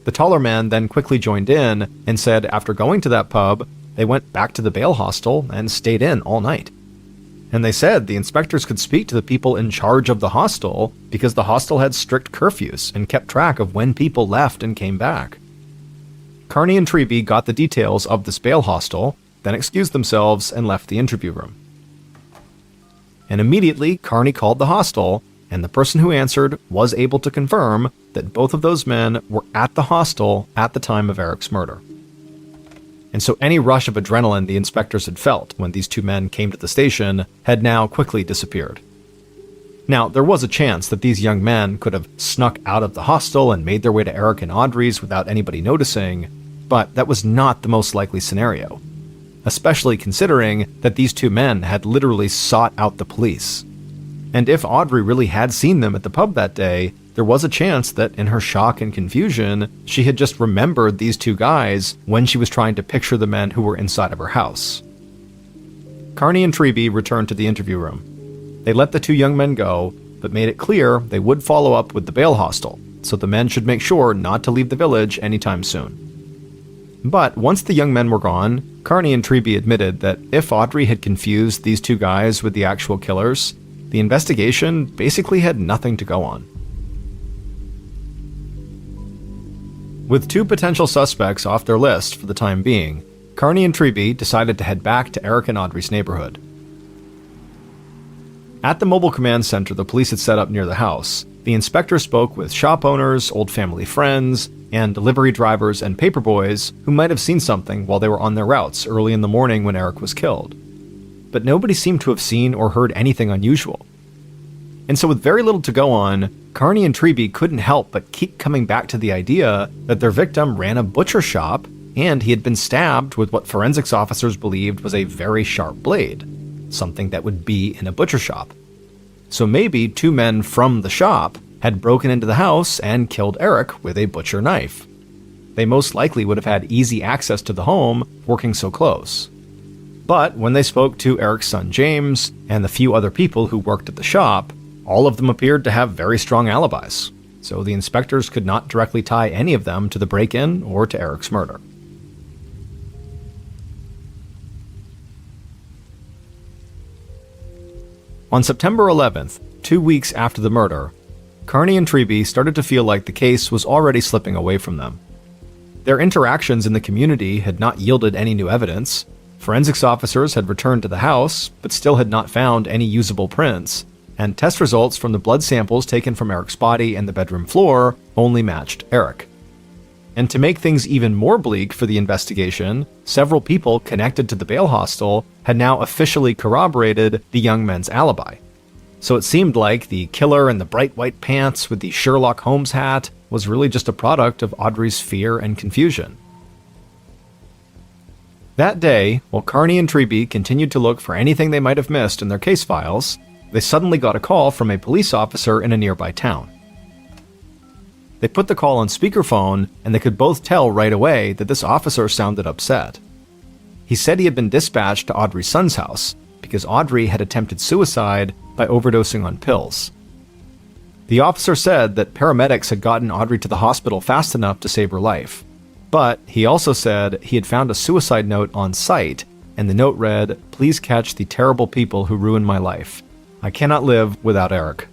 The taller man then quickly joined in and said after going to that pub, they went back to the bail hostel and stayed in all night. And they said the inspectors could speak to the people in charge of the hostel because the hostel had strict curfews and kept track of when people left and came back. Carney and Treby got the details of this bail hostel, then excused themselves and left the interview room. And immediately, Carney called the hostel, and the person who answered was able to confirm that both of those men were at the hostel at the time of Eric's murder. And so any rush of adrenaline the inspectors had felt when these two men came to the station had now quickly disappeared. Now, there was a chance that these young men could have snuck out of the hostel and made their way to Eric and Audrey's without anybody noticing, but that was not the most likely scenario, especially considering that these two men had literally sought out the police. And if Audrey really had seen them at the pub that day, there was a chance that in her shock and confusion, she had just remembered these two guys when she was trying to picture the men who were inside of her house. Carney and Treby returned to the interview room. They let the two young men go, but made it clear they would follow up with the bail hostel, so the men should make sure not to leave the village anytime soon. But once the young men were gone, Carney and Treby admitted that if Audrey had confused these two guys with the actual killers, the investigation basically had nothing to go on. With two potential suspects off their list for the time being, Carney and Treby decided to head back to Eric and Audrey's neighborhood. At the mobile command center the police had set up near the house, the inspector spoke with shop owners, old family friends, and delivery drivers and paperboys who might have seen something while they were on their routes early in the morning when Eric was killed. But nobody seemed to have seen or heard anything unusual. And so with very little to go on, Carney and Treby couldn't help but keep coming back to the idea that their victim ran a butcher shop and he had been stabbed with what forensics officers believed was a very sharp blade, something that would be in a butcher shop. So maybe two men from the shop had broken into the house and killed Eric with a butcher knife. They most likely would have had easy access to the home, working so close. But when they spoke to Eric's son James and the few other people who worked at the shop, all of them appeared to have very strong alibis, so the inspectors could not directly tie any of them to the break-in or to Eric's murder. On September 11th, 2 weeks after the murder, Carney and Treby started to feel like the case was already slipping away from them. Their interactions in the community had not yielded any new evidence. Forensics officers had returned to the house, but still had not found any usable prints, and test results from the blood samples taken from Eric's body and the bedroom floor only matched Eric. And to make things even more bleak for the investigation, several people connected to the bail hostel had now officially corroborated the young men's alibi. So it seemed like the killer in the bright white pants with the Sherlock Holmes hat was really just a product of Audrey's fear and confusion. That day, while Carney and Treby continued to look for anything they might have missed in their case files, they suddenly got a call from a police officer in a nearby town. They put the call on speakerphone, and they could both tell right away that this officer sounded upset. He said he had been dispatched to Audrey's son's house because Audrey had attempted suicide by overdosing on pills. The officer said that paramedics had gotten Audrey to the hospital fast enough to save her life, but he also said he had found a suicide note on site, and the note read, "Please catch the terrible people who ruined my life. I cannot live without Eric."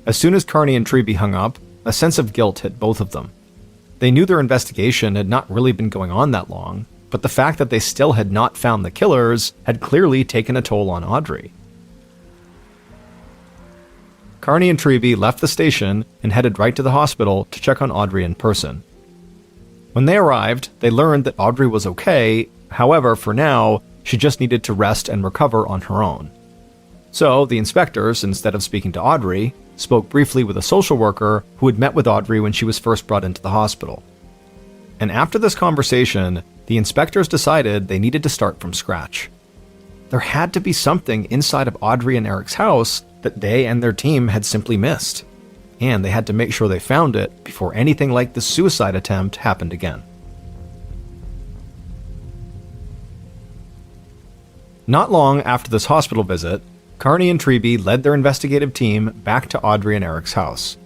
As soon as Carney and Treby hung up, a sense of guilt hit both of them. They knew their investigation had not really been going on that long, but the fact that they still had not found the killers had clearly taken a toll on Audrey. Carney and Treby left the station and headed right to the hospital to check on Audrey in person. When they arrived, they learned that Audrey was okay, however, for now, she just needed to rest and recover on her own. So the inspectors, instead of speaking to Audrey, spoke briefly with a social worker who had met with Audrey when she was first brought into the hospital. And after this conversation, the inspectors decided they needed to start from scratch. There had to be something inside of Audrey and Eric's house that they and their team had simply missed, and they had to make sure they found it before anything like the suicide attempt happened again. Not long after this hospital visit, Carney and Treby led their investigative team back to Audrey and Eric's house.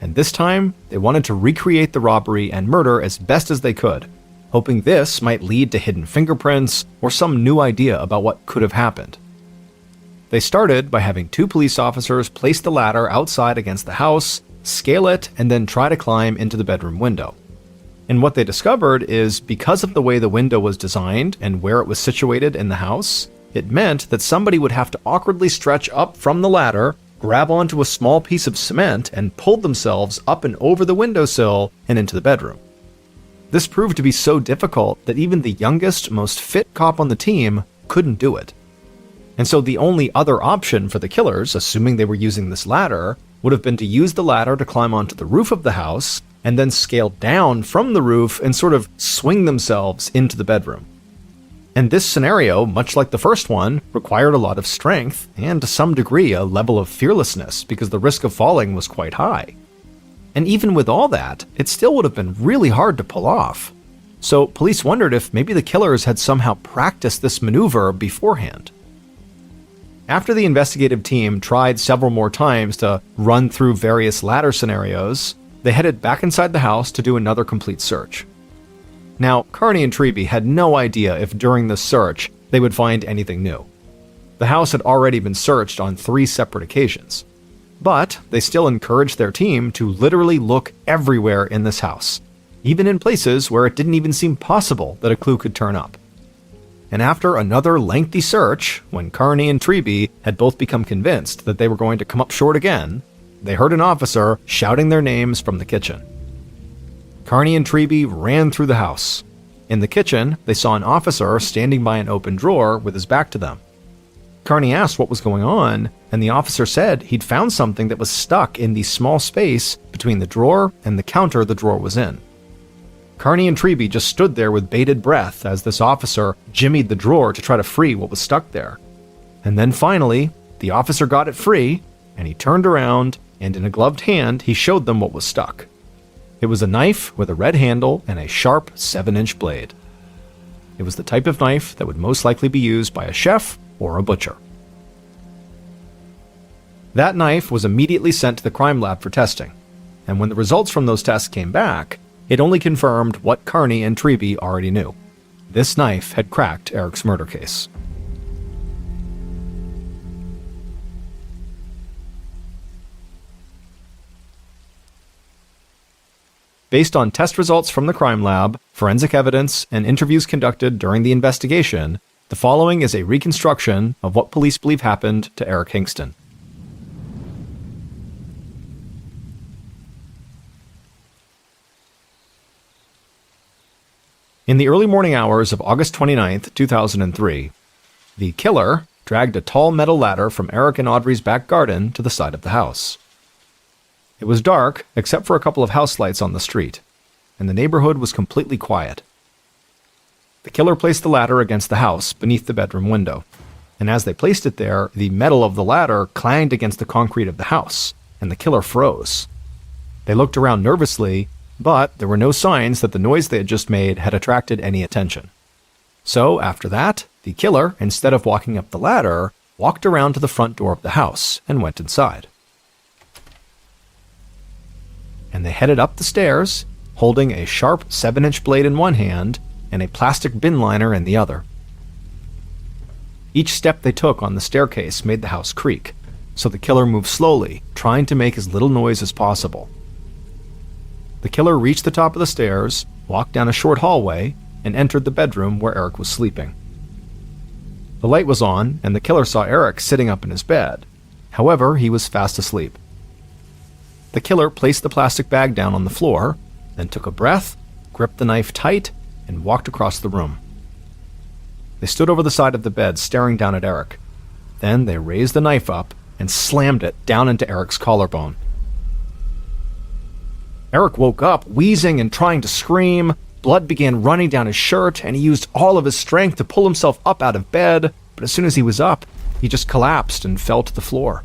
And this time, they wanted to recreate the robbery and murder as best as they could, hoping this might lead to hidden fingerprints or some new idea about what could have happened. They started by having two police officers place the ladder outside against the house, scale it, and then try to climb into the bedroom window. And what they discovered is because of the way the window was designed and where it was situated in the house, it meant that somebody would have to awkwardly stretch up from the ladder, grab onto a small piece of cement, and pull themselves up and over the windowsill and into the bedroom. This proved to be so difficult that even the youngest, most fit cop on the team couldn't do it. And so the only other option for the killers, assuming they were using this ladder, would have been to use the ladder to climb onto the roof of the house and then scale down from the roof and sort of swing themselves into the bedroom. And this scenario, much like the first one, required a lot of strength and to some degree a level of fearlessness because the risk of falling was quite high. And even with all that, it still would have been really hard to pull off. So police wondered if maybe the killers had somehow practiced this maneuver beforehand. After the investigative team tried several more times to run through various ladder scenarios, they headed back inside the house to do another complete search. Now, Carney and Treby had no idea if during this search they would find anything new. The house had already been searched on 3 separate occasions. But they still encouraged their team to literally look everywhere in this house, even in places where it didn't even seem possible that a clue could turn up. And after another lengthy search, when Carney and Treby had both become convinced that they were going to come up short again, they heard an officer shouting their names from the kitchen. Carney and Treby ran through the house. In the kitchen, they saw an officer standing by an open drawer with his back to them. Carney asked what was going on, and the officer said he'd found something that was stuck in the small space between the drawer and the counter the drawer was in. Carney and Treby just stood there with bated breath as this officer jimmied the drawer to try to free what was stuck there. And then finally, the officer got it free, and he turned around, and in a gloved hand, he showed them what was stuck. It was a knife with a red handle and a sharp 7-inch blade. It was the type of knife that would most likely be used by a chef or a butcher. That knife was immediately sent to the crime lab for testing, and when the results from those tests came back, it only confirmed what Carney and Treby already knew. This knife had cracked Eric's murder case. Based on test results from the crime lab, forensic evidence, and interviews conducted during the investigation, the following is a reconstruction of what police believe happened to Eric Hingston. In the early morning hours of August 29, 2003, the killer dragged a tall metal ladder from Eric and Audrey's back garden to the side of the house. It was dark, except for a couple of house lights on the street, and the neighborhood was completely quiet. The killer placed the ladder against the house beneath the bedroom window, and as they placed it there, the metal of the ladder clanged against the concrete of the house, and the killer froze. They looked around nervously, but there were no signs that the noise they had just made had attracted any attention. So, after that, the killer, instead of walking up the ladder, walked around to the front door of the house and went inside. And they headed up the stairs, holding a sharp 7-inch blade in one hand and a plastic bin liner in the other. Each step they took on the staircase made the house creak, so the killer moved slowly, trying to make as little noise as possible. The killer reached the top of the stairs, walked down a short hallway, and entered the bedroom where Eric was sleeping. The light was on, and the killer saw Eric sitting up in his bed. However, he was fast asleep. The killer placed the plastic bag down on the floor, then took a breath, gripped the knife tight, and walked across the room. They stood over the side of the bed, staring down at Eric. Then they raised the knife up and slammed it down into Eric's collarbone. Eric woke up, wheezing and trying to scream. Blood began running down his shirt, and he used all of his strength to pull himself up out of bed, but as soon as he was up, he just collapsed and fell to the floor.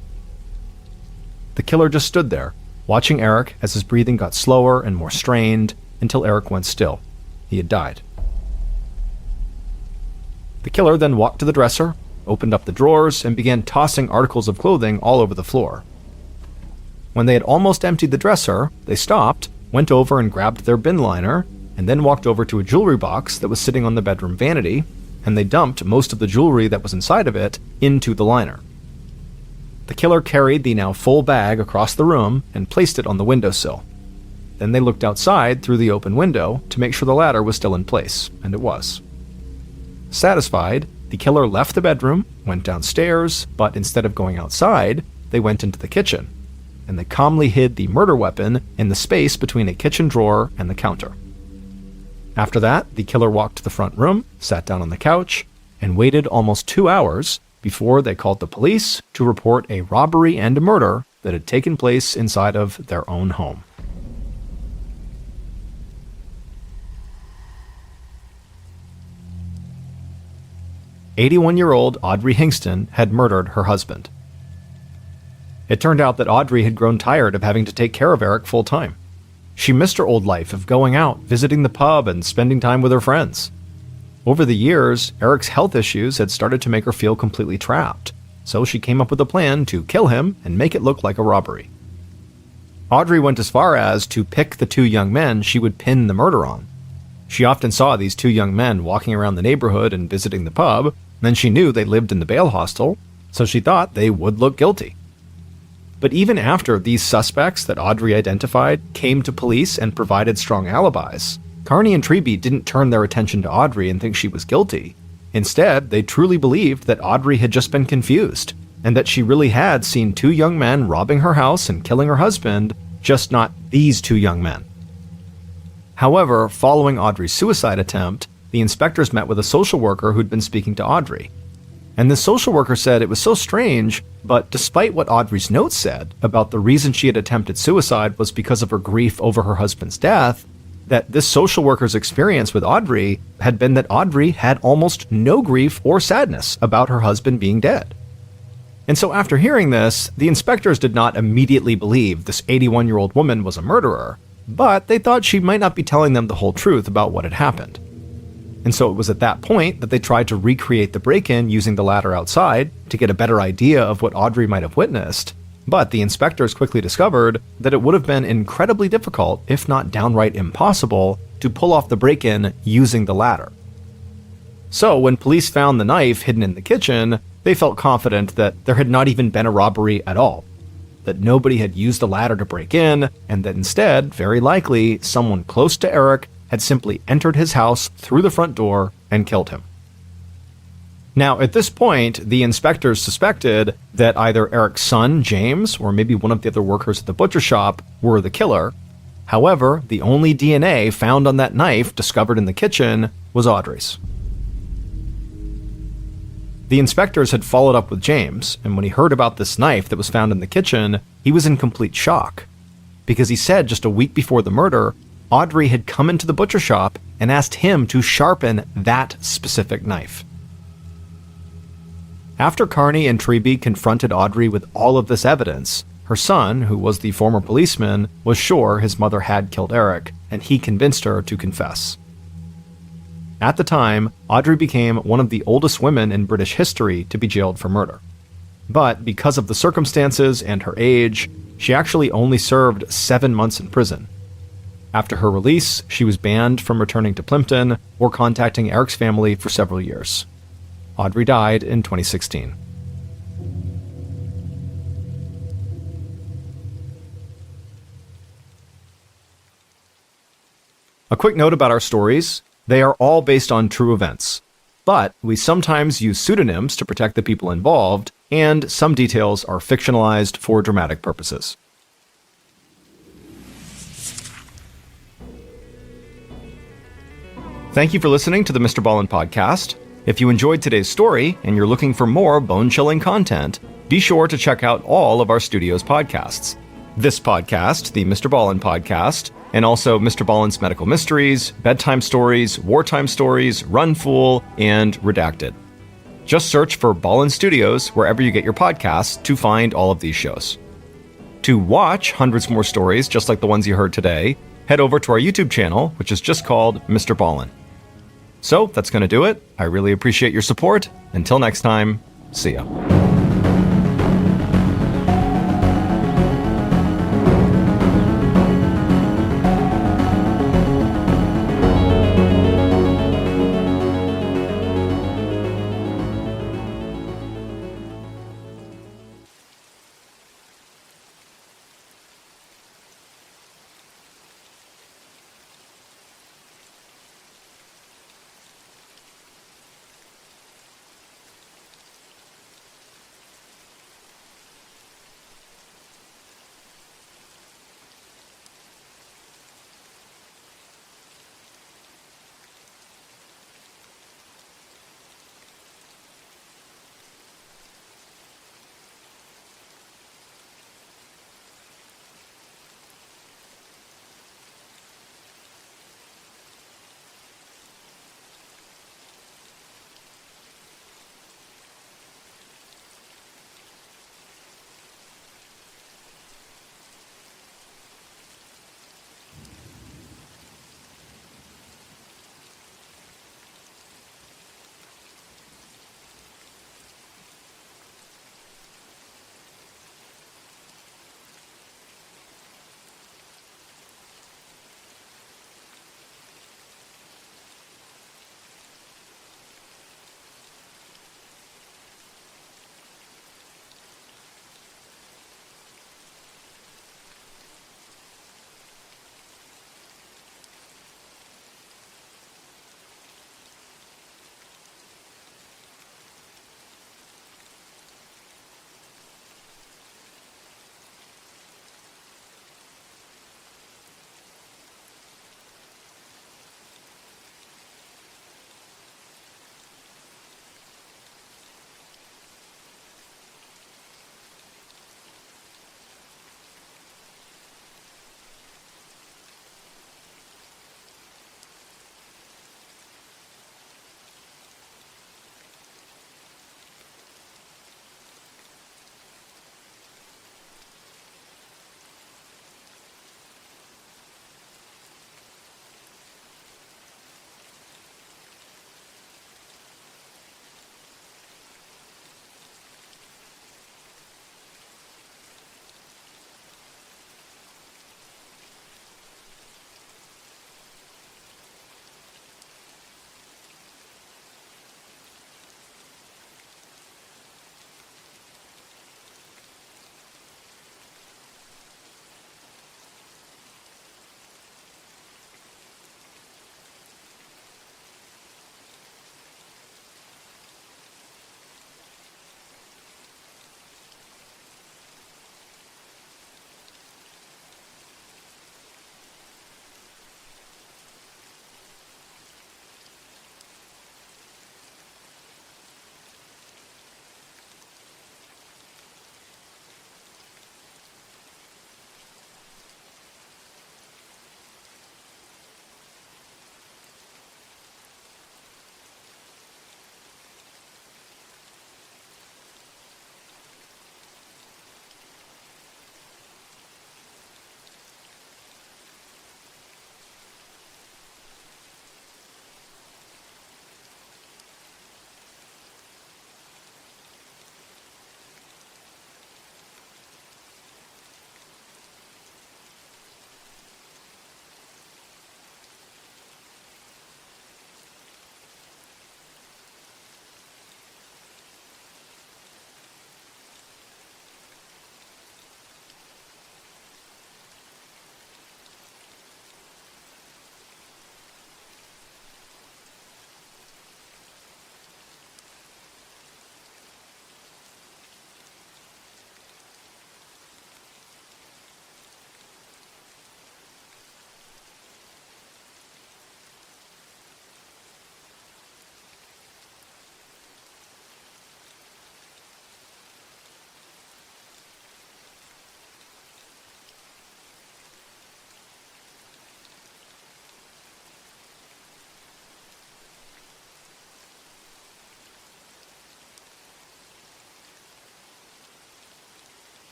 The killer just stood there, watching Eric as his breathing got slower and more strained until Eric went still. He had died. The killer then walked to the dresser, opened up the drawers, and began tossing articles of clothing all over the floor. When they had almost emptied the dresser, they stopped, went over and grabbed their bin liner, and then walked over to a jewelry box that was sitting on the bedroom vanity, and they dumped most of the jewelry that was inside of it into the liner. The killer carried the now full bag across the room and placed it on the windowsill. Then they looked outside through the open window to make sure the ladder was still in place, and it was. Satisfied, the killer left the bedroom, went downstairs, but instead of going outside, they went into the kitchen, and they calmly hid the murder weapon in the space between a kitchen drawer and the counter. After that, the killer walked to the front room, sat down on the couch, and waited almost 2 hours before they called the police to report a robbery and a murder that had taken place inside of their own home. "81-year-old Audrey Hingston had murdered her husband." It turned out that Audrey had grown tired of having to take care of Eric full-time. She missed her old life of going out, visiting the pub, and spending time with her friends. Over the years, Eric's health issues had started to make her feel completely trapped, so she came up with a plan to kill him and make it look like a robbery. Audrey went as far as to pick the two young men she would pin the murder on. She often saw these two young men walking around the neighborhood and visiting the pub, and then she knew they lived in the bail hostel, so she thought they would look guilty. But even after these suspects that Audrey identified came to police and provided strong alibis, Carney and Treby didn't turn their attention to Audrey and think she was guilty. Instead, they truly believed that Audrey had just been confused, and that she really had seen two young men robbing her house and killing her husband, just not these two young men. However, following Audrey's suicide attempt, the inspectors met with a social worker who'd been speaking to Audrey. And the social worker said it was so strange, but despite what Audrey's notes said about the reason she had attempted suicide was because of her grief over her husband's death, that this social worker's experience with Audrey had been that Audrey had almost no grief or sadness about her husband being dead. And so after hearing this, the inspectors did not immediately believe this 81-year-old woman was a murderer, but they thought she might not be telling them the whole truth about what had happened. And so it was at that point that they tried to recreate the break-in using the ladder outside to get a better idea of what Audrey might have witnessed. But the inspectors quickly discovered that it would have been incredibly difficult, if not downright impossible, to pull off the break-in using the ladder. So when police found the knife hidden in the kitchen, they felt confident that there had not even been a robbery at all, that nobody had used the ladder to break in, and that instead, very likely, someone close to Eric had simply entered his house through the front door and killed him. Now, at this point, the inspectors suspected that either Eric's son, James, or maybe one of the other workers at the butcher shop were the killer. However, the only DNA found on that knife discovered in the kitchen was Audrey's. The inspectors had followed up with James, and when he heard about this knife that was found in the kitchen, he was in complete shock, because he said just a week before the murder, Audrey had come into the butcher shop and asked him to sharpen that specific knife. After Carney and Treby confronted Audrey with all of this evidence, her son, who was the former policeman, was sure his mother had killed Eric, and he convinced her to confess. At the time, Audrey became one of the oldest women in British history to be jailed for murder. But because of the circumstances and her age, she actually only served 7 months in prison. After her release, she was banned from returning to Plimpton or contacting Eric's family for several years. Audrey died in 2016. A quick note about our stories. They are all based on true events, but we sometimes use pseudonyms to protect the people involved, and some details are fictionalized for dramatic purposes. Thank you for listening to the MrBallen podcast. If you enjoyed today's story and you're looking for more bone-chilling content, be sure to check out all of our studio's podcasts. This podcast, the MrBallen podcast, and also MrBallen's Medical Mysteries, Bedtime Stories, Wartime Stories, Run Fool, and Redacted. Just search for Ballen Studios wherever you get your podcasts to find all of these shows. To watch hundreds more stories just like the ones you heard today, head over to our YouTube channel, which is just called MrBallen. So that's going to do it. I really appreciate your support. Until next time, see ya.